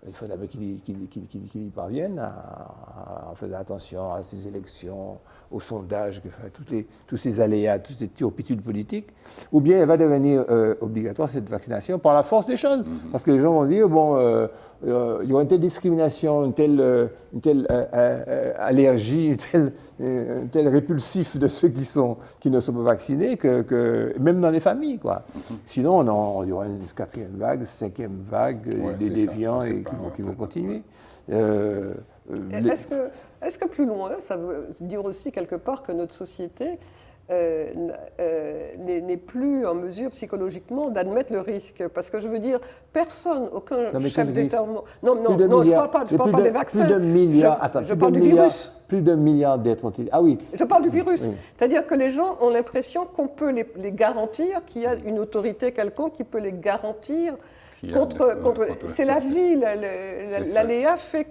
Speaker 1: Il faut d'abord qu'il y parvienne en faisant attention à ces élections, aux sondages, tous ces aléas, toutes ces turpitudes politiques. Ou bien elle va devenir obligatoire, cette vaccination, par la force des choses. Parce que les gens vont dire, il y aura une telle discrimination, une telle allergie, un tel répulsif de ceux qui ne sont pas vaccinés, que même dans les familles, quoi. Sinon, il y aura une 4e vague, 5e vague, des déviants qui vont continuer.
Speaker 3: Est-ce que plus loin, ça veut dire aussi quelque part que notre société n'est plus en mesure psychologiquement d'admettre le risque? Parce que je veux dire, personne, aucun chef d'État... Non, je ne parle pas des vaccins.
Speaker 1: Plus de milliards...
Speaker 3: Je parle du virus.
Speaker 1: Plus de milliards d'êtres ont été... Ah oui.
Speaker 3: Je parle du virus. Oui. C'est-à-dire que les gens ont l'impression qu'on peut les garantir, qu'il y a une autorité quelconque qui peut les garantir contre... C'est la vie, l'aléa fait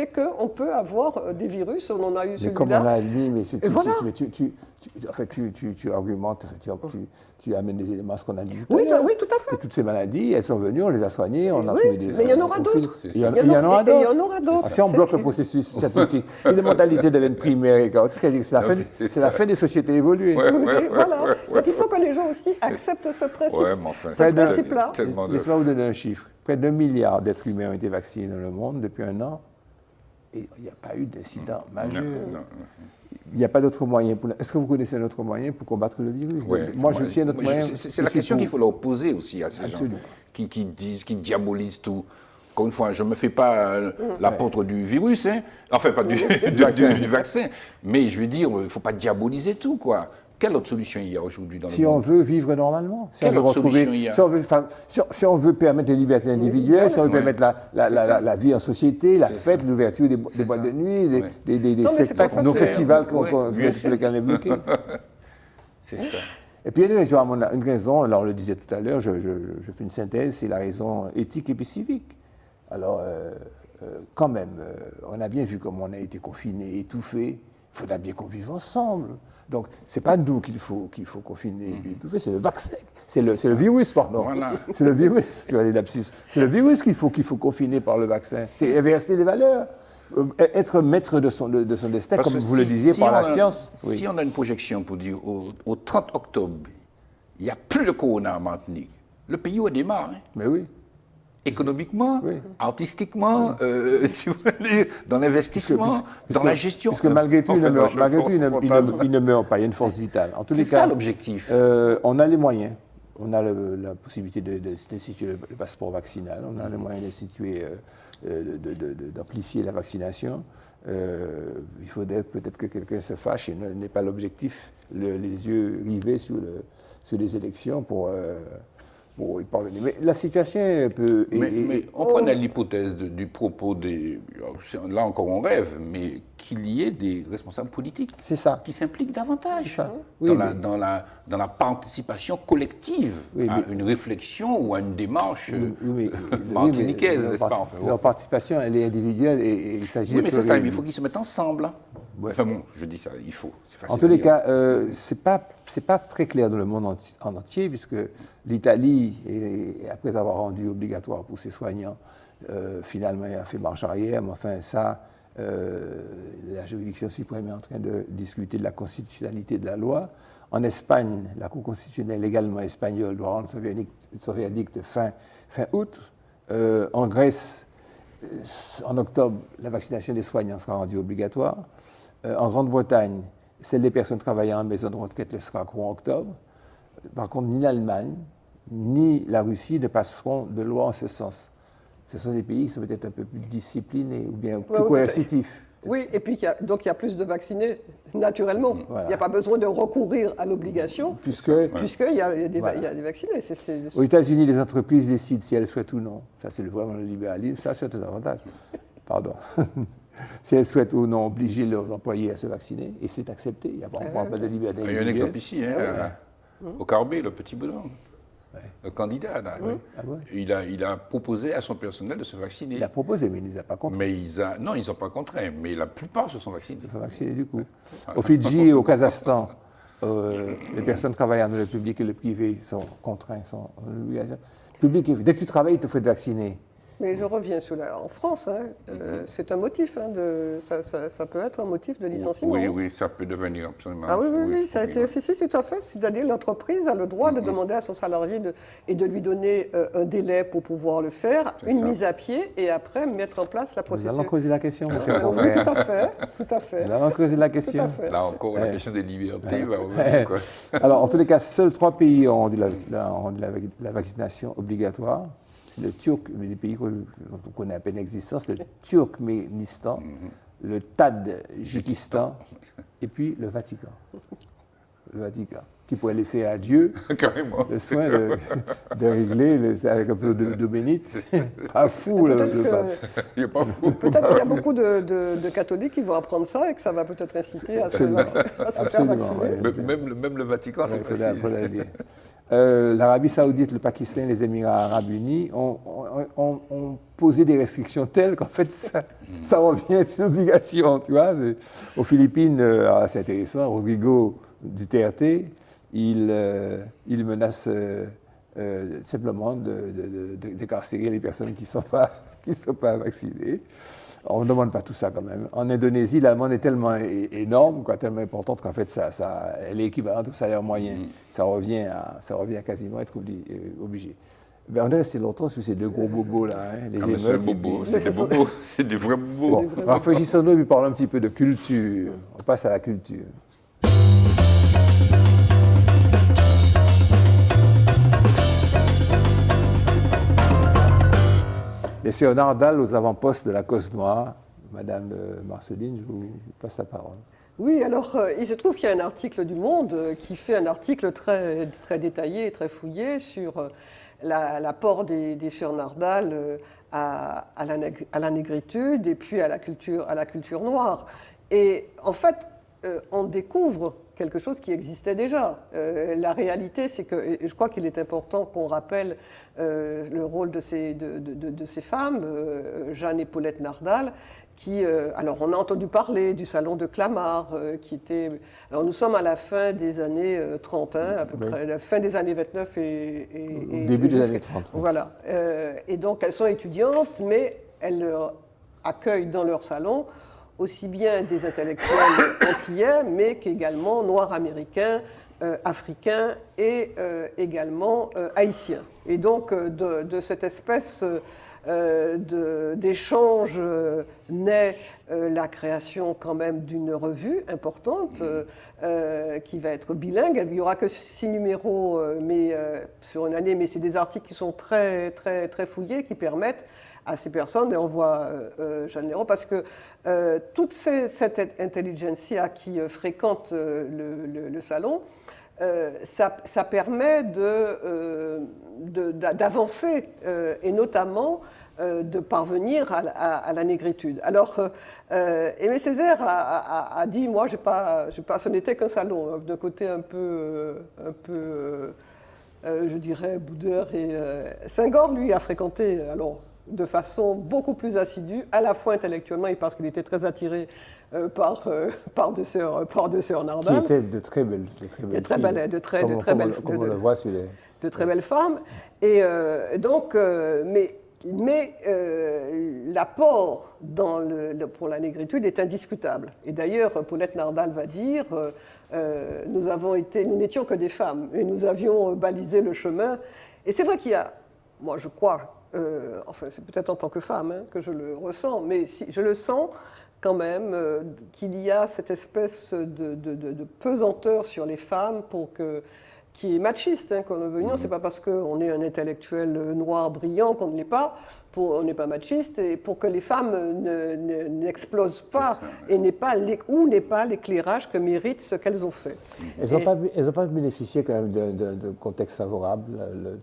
Speaker 3: qu'on peut avoir des virus, on en a eu celui-là.
Speaker 1: Mais comme on l'a dit, tu argumentes, tu amènes des éléments à ce qu'on a dit tout à l'heure.
Speaker 3: Oui, tout à fait.
Speaker 1: Et toutes ces maladies, elles sont venues, on les a soignées, on a
Speaker 3: trouvé des... Mais il y en aura d'autres.
Speaker 1: Il y en aura d'autres. Si on bloque le processus scientifique, si les mentalités deviennent primaires et chaotiques, c'est la fin des sociétés évoluées.
Speaker 3: Voilà. Donc il faut que les gens aussi acceptent ce principe-là.
Speaker 1: Laisse-moi vous donner un chiffre. Près d'1 milliard d'êtres humains ont été vaccinés dans le monde depuis 1 an. Et il n'y a pas eu d'incident majeur. Il n'y a pas d'autre moyen. Est-ce que vous connaissez un autre moyen pour combattre le virus? Moi, je sais un autre moyen.
Speaker 2: C'est la question qu'il faut leur poser aussi à ces gens qui disent, qui diabolisent tout. Encore une fois, je ne me fais pas l'apôtre du virus, hein. Enfin, pas du vaccin, mais je veux dire, il ne faut pas diaboliser tout, quoi. Quelle autre solution il y a aujourd'hui dans le monde?
Speaker 1: Si on veut vivre normalement,
Speaker 2: quelle autre solution il y a?
Speaker 1: Si on veut permettre les libertés individuelles, si on veut permettre la vie en société, la fête, l'ouverture des boîtes de nuit, des spectacles, nos festivals sur lesquels on est bloqué.
Speaker 2: C'est ça.
Speaker 1: Et puis il y a une raison, alors on le disait tout à l'heure, je fais une synthèse, c'est la raison éthique et puis civique. Alors, quand même, on a bien vu comment on a été confinés, étouffés. Il faudra bien qu'on vive ensemble. Donc, ce n'est pas nous qu'il faut confiner et étouffer, c'est le vaccin. C'est le virus, pardon. Voilà. C'est le virus, tu vois les lapsus. C'est le virus qu'il faut confiner par le vaccin. C'est inverser les valeurs. Être maître de son destin, parce comme vous le disiez, par la science.
Speaker 2: Si on a une projection pour dire au 30 octobre, il n'y a plus de corona en Martinique, le pays redémarre. Hein.
Speaker 1: Mais oui.
Speaker 2: Économiquement, artistiquement, tu vois, dans l'investissement, dans la gestion.
Speaker 1: Parce que malgré tout, il ne meurt pas, il y a une force vitale.
Speaker 2: C'est ça l'objectif.
Speaker 1: On a les moyens. On a la possibilité d'instituer le passeport vaccinal, on a les moyens d'instituer, d'amplifier la vaccination. Il faudrait peut-être que quelqu'un se fâche et n'ait pas l'objectif, les yeux rivés sur les élections pour y parvenir. Mais la situation peut...
Speaker 2: Mais on prenait l'hypothèse du propos des... Là encore on rêve, mais qu'il y ait des responsables politiques qui s'impliquent davantage dans la participation collective à une réflexion ou à une démarche martiniquaise, n'est-ce pas?
Speaker 1: Leur participation, elle est individuelle et il s'agit...
Speaker 2: Oui, mais c'est ça, il faut qu'ils se mettent ensemble. Hein. Ouais. Enfin bon, je dis ça, il faut.
Speaker 1: En tous les cas, c'est pas très clair dans le monde en entier, puisque l'Italie, après avoir rendu obligatoire pour ses soignants, finalement a fait marche arrière. Mais enfin, ça, la juridiction suprême est en train de discuter de la constitutionnalité de la loi. En Espagne, la Cour constitutionnelle également espagnole doit rendre son verdict fin août. En Grèce, en octobre, la vaccination des soignants sera rendue obligatoire. En Grande-Bretagne, celle des personnes travaillant en maison de retraite le sera courant octobre. Par contre, ni l'Allemagne, ni la Russie ne passeront de loi en ce sens. Ce sont des pays qui sont peut-être un peu plus disciplinés ou bien plus coercitifs.
Speaker 3: Oui, et puis donc il y a plus de vaccinés naturellement. Voilà. Il n'y a pas besoin de recourir à l'obligation, puisqu'il y a des vaccinés.
Speaker 1: Aux États-Unis, les entreprises décident si elles souhaitent ou non. Ça, c'est vraiment le libéralisme. Ça, c'est un avantage. Pardon. Si elles souhaitent ou non obliger leurs employés à se vacciner, et c'est accepté. Il n'y a pas de liberté.
Speaker 2: Il y a un exemple ici, au Carbet, le petit bonhomme. Le candidat, là, il a proposé à son personnel de se vacciner.
Speaker 1: Il a proposé, mais il ne les a pas contraints.
Speaker 2: Non, ils ne sont pas contraints, mais la plupart se sont vaccinés.
Speaker 1: Ils se sont vaccinés, du coup. Au Fidji et au Kazakhstan, les personnes travaillant dans le public et le privé sont contraints, sont en obligation. Dès que tu travailles, il te faut te vacciner.
Speaker 3: Mais je reviens sur en France, c'est un motif, ça peut être un motif de licenciement.
Speaker 2: Oui, ça peut devenir absolument.
Speaker 3: Ah oui, ça a été. Si, tout à fait. C'est-à-dire l'entreprise a le droit de demander à son salarié et de lui donner un délai pour pouvoir le faire, mise à pied, et après mettre en place la procédure.
Speaker 1: Nous allons creuser la question, monsieur.
Speaker 3: Oui, tout à fait.
Speaker 1: Nous allons creuser la question.
Speaker 2: Là encore, la question des libertés va revenir.
Speaker 1: Alors, en tous les cas, seuls 3 pays ont rendu la vaccination obligatoire. Le les pays dont on connaît à peine l'existence, le Turkménistan, le Tadjikistan et puis le Vatican. Le Vatican, qui pourrait laisser à Dieu le soin de régler avec un peu de bénite. Pas fou, le pape.
Speaker 2: Il n'est pas fou.
Speaker 3: Peut-être qu'il y a beaucoup de catholiques qui vont apprendre ça et que ça va peut-être inciter à se faire vacciner.
Speaker 2: Même le Vatican, c'est précis.
Speaker 1: L'Arabie Saoudite, le Pakistan et les Émirats Arabes Unis ont posé des restrictions telles qu'en fait ça revient à une obligation, tu vois. Aux Philippines, c'est intéressant, Rodrigo Duterte, il menace simplement d'incarcérer les personnes qui ne sont pas vaccinées. On ne demande pas tout ça quand même. En Indonésie, la demande est tellement énorme, tellement importante qu'en fait, elle est équivalente au salaire moyen. Ça revient à quasiment être obligé. Ben, on est resté longtemps sur ces deux gros bobos là, hein, les
Speaker 2: c'est
Speaker 1: émeutes.
Speaker 2: bobos, c'est des bobos, c'est des vrais bobos.
Speaker 1: Bon, rafraîchissons-nous et puis parlons un petit peu de culture. On passe à la culture. Les sœurs Nardal aux avant-postes de la Cause Noire. Madame Marceline, je vous passe la parole.
Speaker 3: Oui, alors il se trouve qu'il y a un article du Monde qui fait un article très, très détaillé et très fouillé sur l'apport des sœurs Nardal à la négritude et puis à la culture noire. Et en fait, on découvre quelque chose qui existait déjà. La réalité, c'est que, et je crois qu'il est important qu'on rappelle le rôle de ces femmes, Jeanne et Paulette Nardal, qui, alors on a entendu parler du salon de Clamart, qui était, alors nous sommes à la fin des années 30, hein, à peu près, la fin des années 29 et
Speaker 1: début des années 30.
Speaker 3: Voilà, et donc elles sont étudiantes, mais elles accueillent dans leur salon aussi bien des intellectuels antillais, mais qu'également noirs américains, africains et également haïtiens. Et donc de cette espèce d'échange naît la création quand même d'une revue importante qui va être bilingue. Il n'y aura que 6 numéros sur une année, mais c'est des articles qui sont très, très, très fouillés, qui permettent à ces personnes, et on voit Jeanne Léraud, parce que toute cette intelligentsia qui fréquente le salon, ça permet d'avancer et notamment de parvenir à la négritude. Alors, Aimé Césaire a dit, moi, ce n'était qu'un salon, d'un côté un peu je dirais, boudeur, et Senghor, lui, a fréquenté, alors, de façon beaucoup plus assidue, à la fois intellectuellement et parce qu'il était très attiré par deux sœurs Nardal.
Speaker 1: Qui étaient de très belles
Speaker 3: femmes. Et donc, mais l'apport pour la négritude est indiscutable. Et d'ailleurs, Paulette Nardal va dire nous n'étions que des femmes et nous avions balisé le chemin. Et c'est vrai qu'il y a, moi je crois, enfin c'est peut-être en tant que femme que je le ressens, mais je le sens quand même qu'il y a cette espèce de pesanteur sur les femmes qui est machiste, qu'on le veuille. Non, c'est pas parce qu'on est un intellectuel noir brillant qu'on ne l'est pas, on n'est pas machiste, et pour que les femmes n'explosent pas et n'aient pas l'éclairage que méritent ce qu'elles ont fait.
Speaker 1: Elles n'ont pas bénéficié quand même d'un contexte favorable.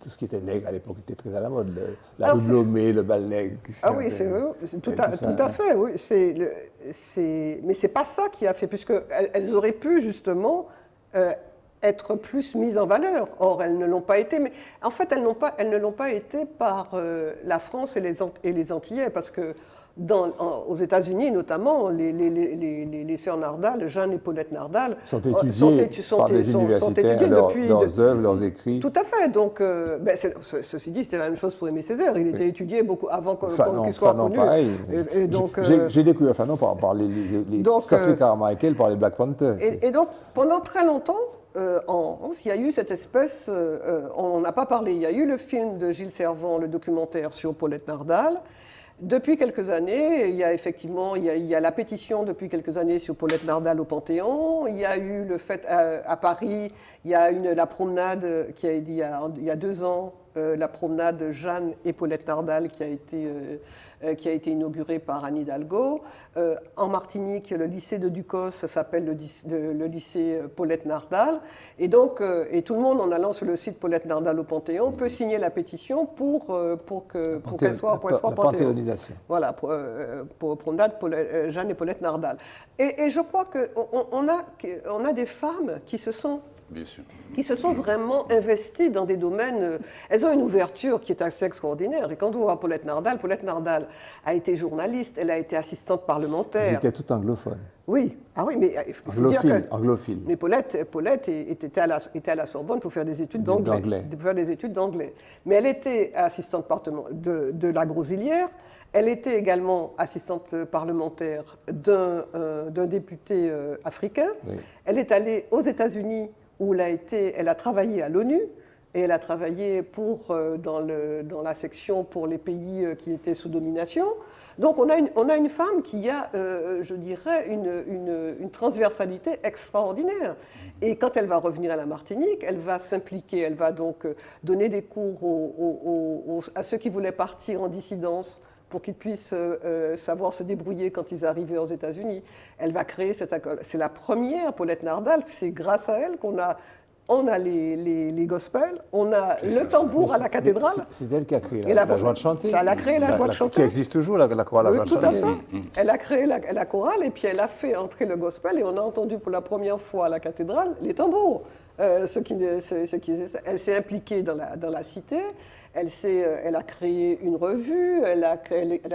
Speaker 1: Tout ce qui était nègre à l'époque était très à la mode. La rue Blomet, le bal nègre.
Speaker 3: Ah oui, c'est tout à fait. Oui, mais c'est pas ça qui a fait, puisqu'elles auraient pu justement être plus mises en valeur. Or, elles ne l'ont pas été. Mais en fait, elles ne l'ont pas été par la France et les Antillais, parce que aux États-Unis, notamment, les sœurs Nardal, Jeanne et Paulette Nardal,
Speaker 1: sont étudiées par des universitaires, leurs œuvres, leurs écrits.
Speaker 3: Tout à fait. Donc, ceci dit, c'était la même chose pour Aimé Césaire. Il était étudié beaucoup avant qu'il soit connu.
Speaker 1: Pareil. J'ai découvert Fanon par les Stockley Carmichael, par les Black Panthers.
Speaker 3: Et donc, pendant très longtemps, en France, il y a eu cette espèce, on n'a pas parlé, il y a eu le film de Gilles Servan, le documentaire sur Paulette Nardal. Depuis quelques années, il y a effectivement la pétition depuis quelques années sur Paulette Nardal au Panthéon. Il y a eu le fait à Paris, il y a la promenade qui a été il y a 2 ans, la promenade Jeanne et Paulette Nardal qui a été inaugurée par Anne Hidalgo. En Martinique, le lycée de Ducos s'appelle le lycée Paulette Nardal. Et donc, tout le monde, en allant sur le site Paulette Nardal au Panthéon, peut signer la pétition pour qu'elle soit
Speaker 1: panthéonisation.
Speaker 3: Voilà, pour promenade Jeanne et Paulette Nardal. Et je crois qu'on a des femmes qui se sont vraiment investies dans des domaines. Elles ont une ouverture qui est assez extraordinaire. Et quand on voit Paulette Nardal a été journaliste, elle a été assistante parlementaire.
Speaker 1: Ils étaient toutes anglophones.
Speaker 3: Oui, mais il faut dire que
Speaker 1: anglophile.
Speaker 3: Mais Paulette était à la Sorbonne pour faire des études d'anglais. Mais elle était assistante de la Grosilière. Elle était également assistante parlementaire d'un député africain. Oui. Elle est allée aux États-Unis où elle a travaillé à l'ONU. et elle a travaillé dans la section pour les pays qui étaient sous domination. Donc on a une femme qui a, je dirais, une transversalité extraordinaire. Et quand elle va revenir à la Martinique, elle va s'impliquer, elle va donc donner des cours à ceux qui voulaient partir en dissidence pour qu'ils puissent savoir se débrouiller quand ils arrivaient aux États-Unis. Elle va créer cette école. C'est la première, Paulette Nardal, c'est grâce à elle qu'on a... On a les gospels, on a le tambour à la cathédrale.
Speaker 1: C'est elle qui a créé la joie de chanter.
Speaker 3: Elle a créé la joie de chanter.
Speaker 1: Qui existe toujours, la chorale
Speaker 3: oui,
Speaker 1: la joie de chanter.
Speaker 3: Tout à fait. Elle a créé la chorale et puis elle a fait entrer le gospel et on a entendu pour la première fois à la cathédrale les tambours. Elle s'est impliquée dans la cité. Elle a créé une revue, elle a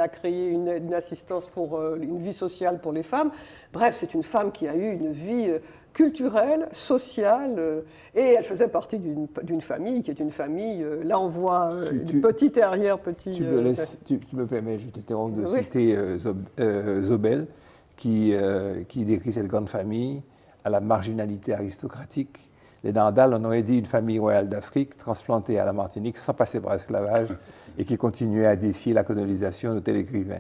Speaker 3: créé une assistance pour une vie sociale pour les femmes. Bref, c'est une femme qui a eu une vie culturelle, sociale, et elle faisait partie d'une famille qui est une famille, là on voit une petite arrière-petit...
Speaker 1: Tu me permets, je t'interromps de citer Zobel, qui décrit cette grande famille à la marginalité aristocratique. Les Nardal, on aurait dit une famille royale d'Afrique, transplantée à la Martinique sans passer par l'esclavage, et qui continuait à défier la colonisation de tel écrivain.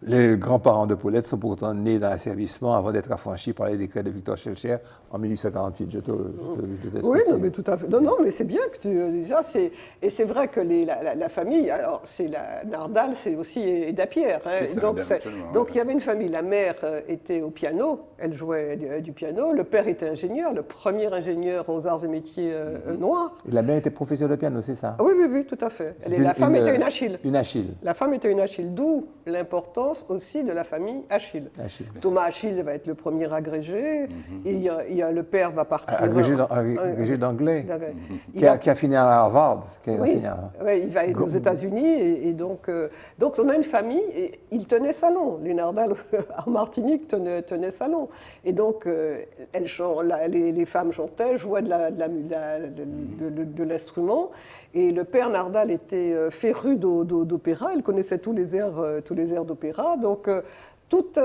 Speaker 1: Les grands-parents de Paulette sont pourtant nés dans l'asservissement avant d'être affranchis par les décrets de Victor Schœlcher en 1848.
Speaker 3: Oui, non, mais tout à fait. Non, mais c'est bien que tu dis ça. Et c'est vrai que la famille, alors c'est la Nardal, c'est aussi Eda Pierre. Hein, donc il y avait une famille. La mère était au piano, elle jouait du piano. Le père était ingénieur, le premier ingénieur aux arts et métiers noirs.
Speaker 1: Et la mère était professeure de piano, c'est ça?
Speaker 3: Oui, tout à fait. La femme était une Achille.
Speaker 1: Une Achille.
Speaker 3: La femme était une Achille, d'où l'importance aussi de la famille Achille. Thomas Achille va être le premier agrégé, et le père va partir...
Speaker 1: Agrégé d'anglais, qui a fini à Harvard.
Speaker 3: Oui, il va être aux États-Unis, et donc on a une famille, et ils tenaient salon. Les Nardal en Martinique tenaient salon. Et donc, les femmes chantaient, jouaient de l'instrument, et le père Nardal était féru d'opéra, il connaissait tous les airs d'opéra, donc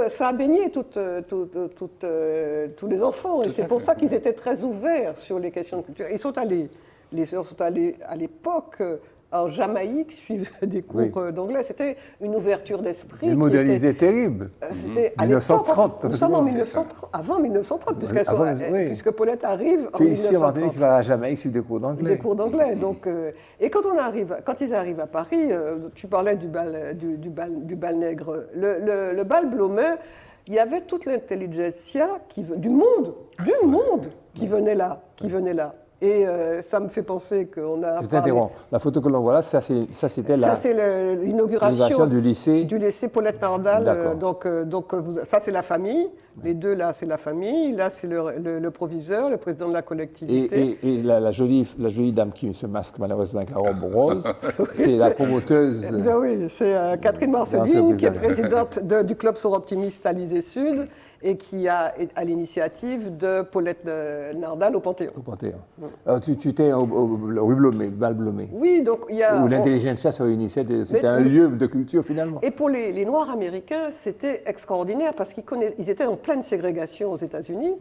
Speaker 3: ça a baigné tous les enfants, et c'est pour ça qu'ils étaient très ouverts sur les questions de culture. Les sœurs sont allées à l'époque en Jamaïque suivre des cours d'anglais. C'était une ouverture d'esprit.
Speaker 1: Une modernité terrible.
Speaker 3: C'était à
Speaker 1: 1930.
Speaker 3: Nous sommes en 1930, avant 1930, puisque Paulette arrive en 1930.
Speaker 1: Ici, en Martinique, tu vas à la Jamaïque suivre des cours d'anglais.
Speaker 3: Des cours d'anglais. Donc, et quand ils arrivent à Paris, tu parlais du bal nègre. Le bal Blomet, il y avait toute l'intelligentsia du monde qui venait là. Et ça me fait penser qu'on a...
Speaker 1: Je t'interromps. La photo que l'on voit là, ça c'était
Speaker 3: l'inauguration
Speaker 1: du lycée
Speaker 3: Paulette Nardal. Donc ça c'est la famille. Les deux là, c'est la famille. Là, c'est le proviseur, le président de la collectivité.
Speaker 1: Et la jolie dame qui se masque malheureusement avec la robe rose, c'est la promoteuse.
Speaker 3: Oui, c'est Catherine Marceline, qui est présidente du Club Soroptimiste Alizé Sud, et qui a à l'initiative de Paulette Nardal au Panthéon.
Speaker 1: Au Panthéon. Alors, tu étais au bal Blomet.
Speaker 3: Oui, donc il y a...
Speaker 1: Où l'intelligentsia se réunissait, c'était un lieu de culture finalement.
Speaker 3: Et pour les Noirs américains, c'était extraordinaire parce qu'ils étaient en pleine ségrégation aux États-Unis.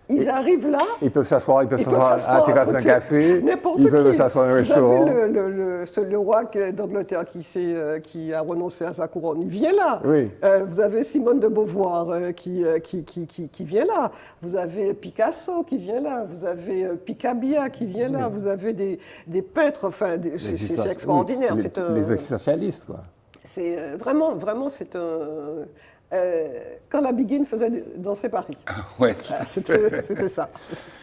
Speaker 3: Ils arrivent là.
Speaker 1: Ils peuvent s'asseoir à la terrasse d'un café.
Speaker 3: N'importe
Speaker 1: qui.
Speaker 3: Ils
Speaker 1: peuvent s'asseoir au restaurant.
Speaker 3: Vous avez le roi d'Angleterre qui a renoncé à sa couronne. Il vient là.
Speaker 1: Oui.
Speaker 3: Vous avez Simone de Beauvoir qui vient là. Vous avez Picasso qui vient là. Vous avez Picabia qui vient là. Vous avez des peintres. Enfin, c'est extraordinaire.
Speaker 1: Les existentialistes, quoi.
Speaker 3: C'est vraiment, c'est un... quand la Biguine faisait danser Paris.
Speaker 2: Ouais,
Speaker 3: c'était ça.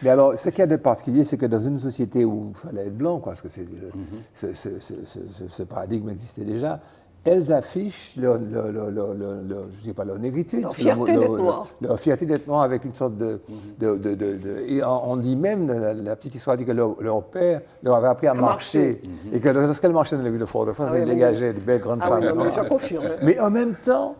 Speaker 1: Mais alors, ce qu'il y a de particulier, c'est que dans une société où il fallait être blanc, parce que ce paradigme existait déjà, elles affichent leur négritude.
Speaker 3: Leur fierté d'être noire.
Speaker 1: Leur fierté d'être noire avec une sorte et on dit même, la petite histoire dit que leur père leur avait appris à marcher. Et que lorsqu'elle marchait dans les rues de Fort-de-France, elle dégageait de belles grandes femmes.
Speaker 3: Oui, je confirme.
Speaker 1: Mais en même temps,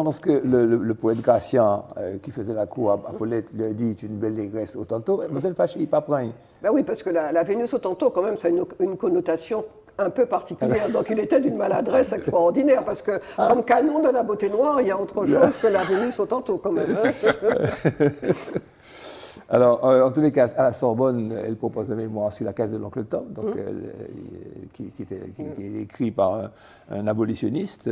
Speaker 1: lorsque le poète Gratien, qui faisait la cour à Paulette, lui a dit « tu es une belle négresse au tantôt », elle fâchée, il pas pris.
Speaker 3: Ben oui, parce que la Vénus au tantôt, quand même, ça a une connotation un peu particulière. Donc il était d'une maladresse extraordinaire, parce que comme canon de la beauté noire, il y a autre chose que la Vénus au tantôt, quand même.
Speaker 1: Alors, en tous les cas, à la Sorbonne, elle propose un mémoire sur la case de l'oncle Tom, donc, qui est écrit par un abolitionniste,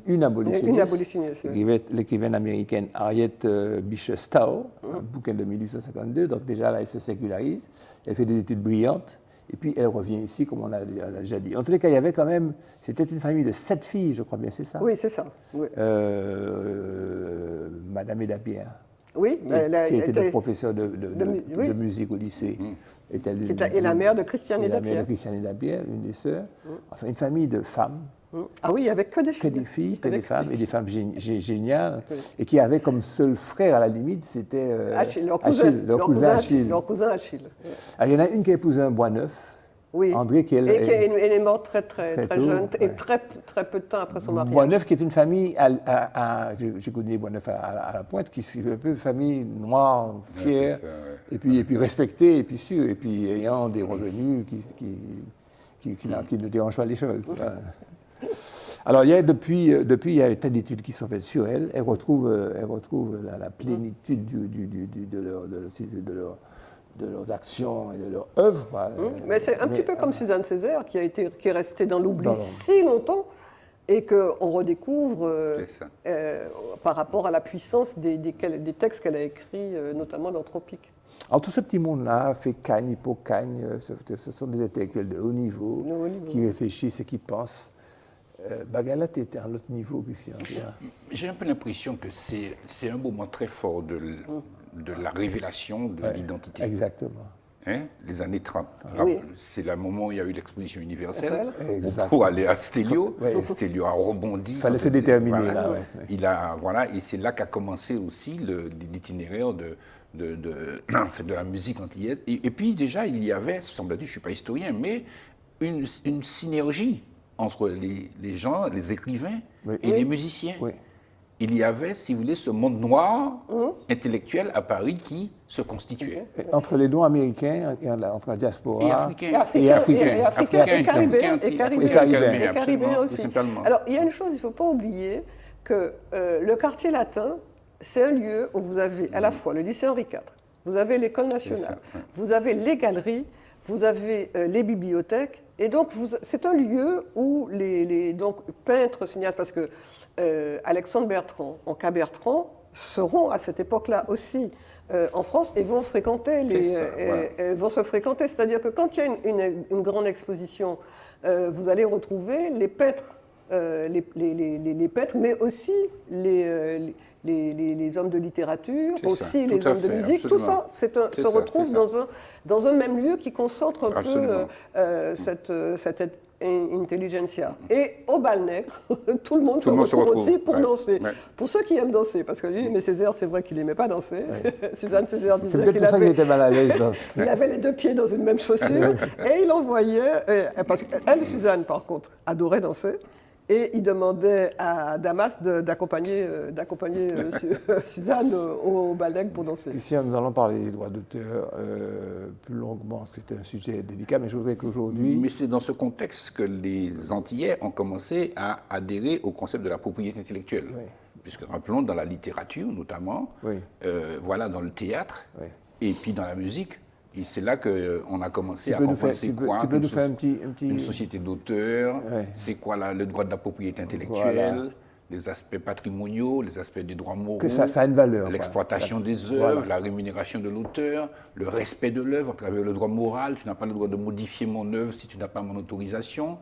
Speaker 1: une abolitionniste, l'écrivaine américaine Harriet Beecher Stowe, un bouquin de 1852, donc déjà là, elle se sécularise, elle fait des études brillantes, et puis elle revient ici, comme on a déjà dit. En tous les cas, il y avait quand même, c'était une famille de 7 filles, je crois bien, c'est ça?
Speaker 3: Oui, c'est ça. Oui.
Speaker 1: Madame Eda Pierre.
Speaker 3: Oui,
Speaker 1: qui était professeur de musique au lycée.
Speaker 3: Et la mère de Christiane Eda Pierre.
Speaker 1: La mère de Christiane Eda Pierre, une des sœurs. Enfin, une famille de femmes.
Speaker 3: Ah oui, avec que des filles.
Speaker 1: Que des filles, que des femmes, et des femmes géniales. Oui. Et qui avaient comme seul frère, à la limite, c'était
Speaker 3: Achille, leur cousin Achille.
Speaker 1: Alors, il y en a une qui a épousé un Boisneuf.
Speaker 3: Oui,
Speaker 1: André,
Speaker 3: elle est morte très jeune, et très peu de temps après son mariage.
Speaker 1: Boisneuf, qui est une famille, j'ai connu Boisneuf à la Pointe, qui est un peu une famille noire, fière, et puis respectée, et puis sûre, et puis ayant des revenus qui ne dérangent pas les choses. Voilà. Alors, depuis, il y a des tas d'études qui sont faites sur elle. Elle retrouve la plénitude de leurs actions et de leurs œuvres.
Speaker 3: Mais c'est un petit peu comme Suzanne Césaire, qui est restée dans l'oubli si longtemps, et qu'on redécouvre par rapport à la puissance des textes qu'elle a écrits, notamment dans Tropique.
Speaker 1: Alors tout ce petit monde-là, Fécagne, Hippocagne, ce sont des intellectuels de haut niveau, qui réfléchissent et qui pensent. Bagalat était à un autre niveau, Christian.
Speaker 2: J'ai un peu l'impression que c'est un moment très fort de la révélation de l'identité.
Speaker 1: Exactement.
Speaker 2: Hein? Les années 30.
Speaker 3: Oui.
Speaker 2: C'est le moment où il y a eu l'exposition universelle. Pour aller à Stelio. Stelio a rebondi.
Speaker 1: Il fallait se déterminer.
Speaker 2: Et c'est là qu'a commencé aussi l'itinéraire de la musique antillaise. Et puis déjà, il y avait, semble-t-il, je ne suis pas historien, mais une synergie entre les gens, les écrivains et les musiciens. Oui. Il y avait, si vous voulez, ce monde noir intellectuel à Paris qui se constituait.
Speaker 1: Entre les Noirs américains, entre la diaspora
Speaker 2: et
Speaker 3: caribéens aussi. Alors, il y a une chose, il ne faut pas oublier que le quartier latin, c'est un lieu où vous avez à la fois le lycée Henri IV, vous avez l'école nationale, vous avez les galeries, vous avez les bibliothèques, et donc c'est un lieu où les peintres, cinéastes, parce que Alexandre Bertrand, Anka Bertrand, seront à cette époque-là aussi en France et vont fréquenter vont se fréquenter. C'est-à-dire que quand il y a une grande exposition, vous allez retrouver les peintres, les peintres, mais aussi les hommes de littérature, aussi les hommes de musique. Tout ça se retrouve dans un même lieu qui concentre un peu cette intelligentsia. Et au Bal-Nègre, tout le monde se retrouve aussi pour danser. Ouais. Pour ceux qui aiment danser, parce que lui, mais Césaire, c'est vrai qu'il n'aimait pas danser. Suzanne Césaire disait qu'il
Speaker 1: était mal à l'aise.
Speaker 3: Il avait les deux pieds dans une même chaussure et il envoyait, parce qu'elle, Suzanne, par contre, adorait danser. Et il demandait à Damas d'accompagner Suzanne au Bal-Nègre pour danser.
Speaker 1: Ici, nous allons parler des droits d'auteur plus longuement. C'était un sujet délicat, mais je voudrais qu'aujourd'hui...
Speaker 2: Mais c'est dans ce contexte que les Antillais ont commencé à adhérer au concept de la propriété intellectuelle. Oui. Puisque, rappelons, dans la littérature, notamment, dans le théâtre, et puis dans la musique, et c'est là qu'on a commencé à comprendre c'est quoi une société d'auteurs, c'est quoi le droit de la propriété intellectuelle, les aspects patrimoniaux, les aspects des droits moraux,
Speaker 1: que ça a une valeur,
Speaker 2: l'exploitation des œuvres, la rémunération de l'auteur, le respect de l'œuvre à travers le droit moral. Tu n'as pas le droit de modifier mon œuvre si tu n'as pas mon autorisation.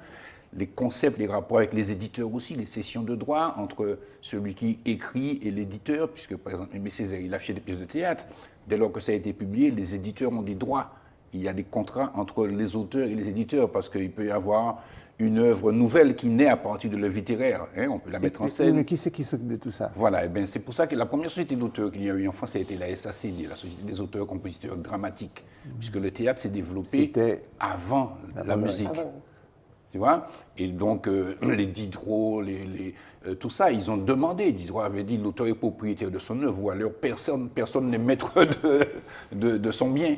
Speaker 2: Les concepts, les rapports avec les éditeurs aussi, les cessions de droits entre celui qui écrit et l'éditeur, puisque par exemple Aimé Césaire, il a fait des pièces de théâtre. Dès lors que ça a été publié, les éditeurs ont des droits. Il y a des contrats entre les auteurs et les éditeurs, parce qu'il peut y avoir une œuvre nouvelle qui naît à partir de l'œuvre littéraire. On peut la mettre en scène.
Speaker 1: Mais qui c'est qui s'occupe de tout ça?
Speaker 2: Voilà, c'est pour ça que la première société d'auteurs qu'il y a eu en France, ça a été la SACD, la Société des auteurs compositeurs dramatiques, puisque le théâtre s'est développé avant la musique. Tu vois? Et donc, les Diderot, tout ça, ils ont demandé. Diderot avait dit l'auteur est propriétaire de son œuvre, ou alors personne n'est maître de son bien.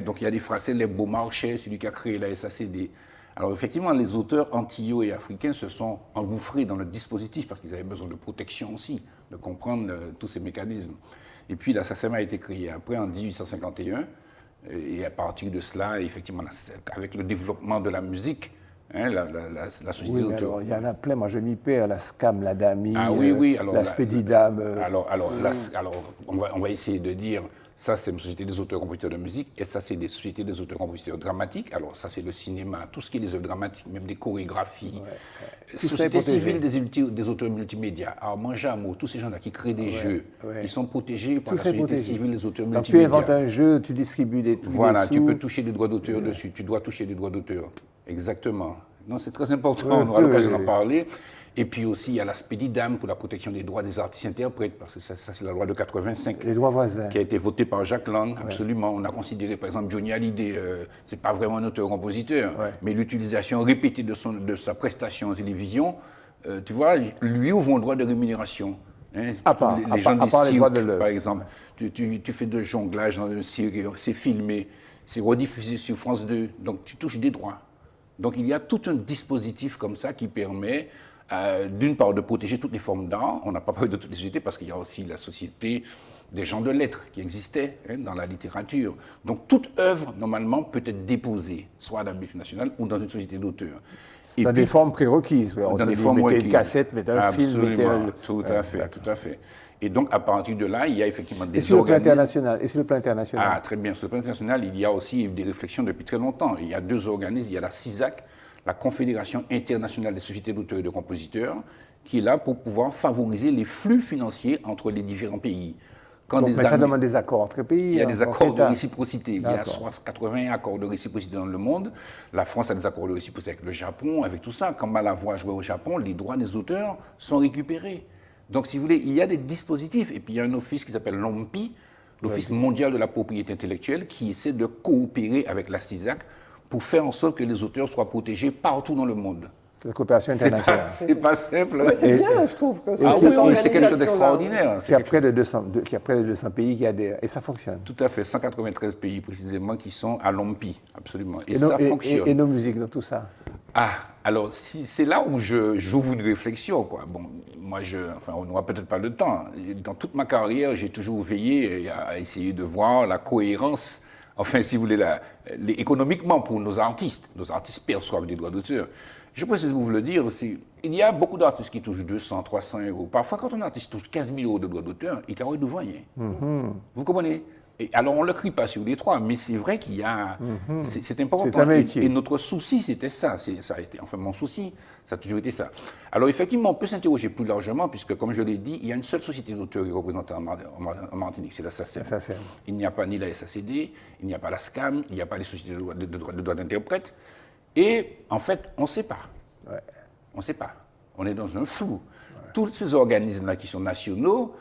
Speaker 2: Donc, il y a des phrases célèbres, Beaumarchais, celui qui a créé la SACD. Alors, effectivement, les auteurs antillais et africains se sont engouffrés dans le dispositif parce qu'ils avaient besoin de protection aussi, de comprendre tous ces mécanismes. Et puis la SACEM a été créée après en 1851. Et à partir de cela, effectivement, avec le développement de la musique, hein, la société
Speaker 1: d'auteur. Alors, il y en a plein. Moi, je m'y perds. La SCAM, la DAMI, la Spedidam.
Speaker 2: Alors, on va essayer de dire, ça, c'est une société des auteurs-compositeurs de musique, et ça, c'est des sociétés des auteurs-compositeurs dramatiques. Alors, ça, c'est le cinéma, tout ce qui est les œuvres dramatiques, même des chorégraphies. Société civile des auteurs multimédia. Alors, Manjamo, tous ces gens-là qui créent des jeux, ils sont protégés par la société civile des auteurs multimédia.
Speaker 1: Tu inventes un jeu, tu distribues des
Speaker 2: Voilà, tu peux toucher des droits d'auteur dessus, tu dois toucher des droits d'auteur. Exactement. Non, c'est très important, on aura l'occasion d'en parler. Et puis aussi, il y a l'aspect d'IDAM pour la protection des droits des artistes-interprètes, parce que ça c'est la loi de 85.
Speaker 1: Les droits voisins.
Speaker 2: Qui a été votée par Jacques Lang, absolument. On a considéré, par exemple, Johnny Hallyday, c'est pas vraiment un auteur-compositeur, mais l'utilisation répétée de sa prestation en télévision, tu vois, lui ouvre un droit de rémunération. Hein, les gens des cirques, par exemple. Tu fais de jonglage dans un cirque, c'est filmé, c'est rediffusé sur France 2, donc tu touches des droits. Donc il y a tout un dispositif comme ça qui permet, d'une part, de protéger toutes les formes d'art. On n'a pas parlé de toutes les sociétés parce qu'il y a aussi la société des gens de lettres qui existaient dans la littérature. Donc toute œuvre, normalement, peut être déposée, soit à la Bibliothèque nationale ou dans une société d'auteurs.
Speaker 1: Dans des formes prérequises.
Speaker 2: Dans des formes prérequises.
Speaker 1: Mettez une cassette, mettez un film.
Speaker 2: Tout à fait. Et donc, à partir de là, il y a effectivement des
Speaker 1: organismes... Et sur le plan international
Speaker 2: Ah, très bien. Sur le plan international, il y a aussi des réflexions depuis très longtemps. Il y a deux organismes. Il y a la CISAC, la Confédération internationale des sociétés d'auteurs et de compositeurs, qui est là pour pouvoir favoriser les flux financiers entre les différents pays.
Speaker 1: Ça demande des accords entre pays.
Speaker 2: Il y a des accords de réciprocité. Il y a 80 accords de réciprocité dans le monde. La France a des accords de réciprocité avec le Japon, avec tout ça. Quand Malavoie jouait au Japon, les droits des auteurs sont récupérés. Donc, si vous voulez, il y a des dispositifs. Et puis, il y a un office qui s'appelle l'OMPI, l'Office mondial de la propriété intellectuelle, qui essaie de coopérer avec la CISAC pour faire en sorte que les auteurs soient protégés partout dans le monde.
Speaker 1: La coopération internationale.
Speaker 2: C'est pas simple.
Speaker 3: C'est bien, je trouve.
Speaker 2: C'est quelque chose d'extraordinaire.
Speaker 1: Il y a près de 200 pays qui adhèrent, et ça fonctionne.
Speaker 2: Tout à fait, 193 pays précisément qui sont à l'OMPI, absolument. Et ça fonctionne.
Speaker 1: Et nos musiques dans tout ça.
Speaker 2: Alors c'est là où j'ouvre une réflexion, quoi. Bon, moi, on n'aura peut-être pas le temps. Dans toute ma carrière, j'ai toujours veillé à essayer de voir la cohérence, enfin, si vous voulez, économiquement pour nos artistes. Nos artistes perçoivent des droits d'auteur. Je précise vous le dire aussi, il y a beaucoup d'artistes qui touchent 200, 300 euros. Parfois, quand un artiste touche 15 000 euros de droits d'auteur, il ne devant rien. Vous comprenez? Et alors, on ne le crie pas sur les trois, mais c'est vrai qu'il y a... C'est important.
Speaker 1: C'est un métier.
Speaker 2: Et notre souci, c'était ça. Ça a été, enfin, mon souci, ça a toujours été ça. Alors, effectivement, on peut s'interroger plus largement, puisque, comme je l'ai dit, il y a une seule société d'auteurs qui représente en Martinique, c'est la SACEM. Il n'y a pas ni la SACD, il n'y a pas la SCAM, il n'y a pas les sociétés de droits d'interprète. Et, en fait, on ne sait pas. On ne sait pas. On est dans un flou. Tous ces organismes-là qui sont nationaux,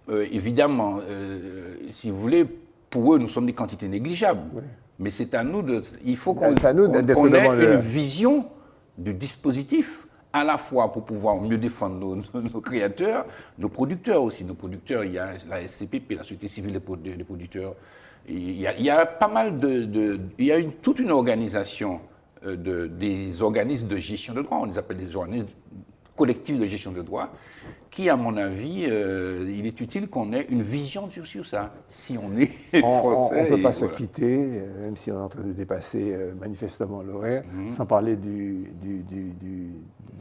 Speaker 2: évidemment, si vous voulez, pour eux, nous sommes des quantités négligeables. Mais c'est à nous de... Il faut qu'on ait une vision du dispositif, à la fois pour pouvoir mieux défendre nos créateurs, nos producteurs aussi. Nos producteurs, il y a la SCPP, la Société civile des producteurs. Il y a pas mal il y a toute une organisation des organismes de gestion de droits, on les appelle des organismes collectifs de gestion de droits, qui, à mon avis, il est utile qu'on ait une vision sur ça, si on est français.
Speaker 1: On ne peut pas se quitter, même si on est en train de dépasser manifestement l'horaire, sans parler de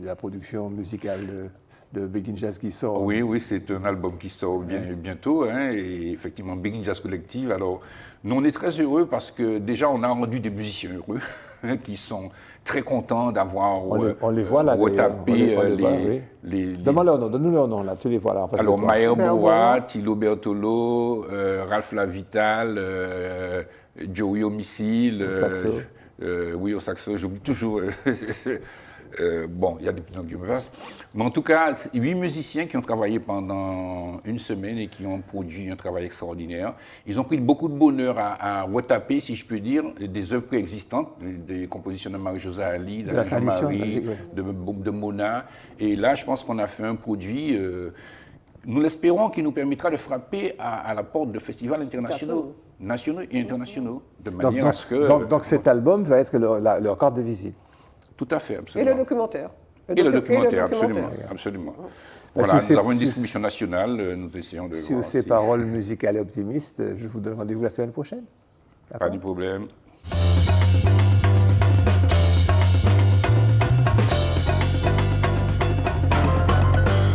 Speaker 1: la production musicale de Begin Jazz qui sort.
Speaker 2: Oui, c'est un album qui sort bientôt, hein, et effectivement, Begin Jazz Collective. Alors, nous, on est très heureux parce que déjà, on a rendu des musiciens heureux, qui sont très contents d'avoir
Speaker 1: on les voit là,
Speaker 2: retapé
Speaker 1: donne-nous leur nom, là, tu les vois là.
Speaker 2: Alors, Maher Boa, Thilo Bertolo, Ralph Lavital, Joey au missile, au saxo, j'oublie toujours... il y a des petits noms qui me passent. Mais en tout cas, 8 musiciens qui ont travaillé pendant une semaine et qui ont produit un travail extraordinaire. Ils ont pris beaucoup de bonheur à retaper, si je peux dire, des œuvres préexistantes, des compositions de Marie-Josée Ali, de Jean-Marie, de Mona. Et là, je pense qu'on a fait un produit, nous l'espérons, qui nous permettra de frapper à la porte de festivals internationaux, nationaux et internationaux, de manière à ce que...
Speaker 1: Donc cet album va être leur carte de visite.
Speaker 2: Tout à fait, absolument.
Speaker 3: Et le documentaire.
Speaker 2: Et le documentaire, absolument. Absolument. Voilà, nous avons une distribution nationale, nous essayons de...
Speaker 1: Sur ces paroles musicales et optimistes, je vous donne rendez-vous la semaine prochaine.
Speaker 2: Pas de problème.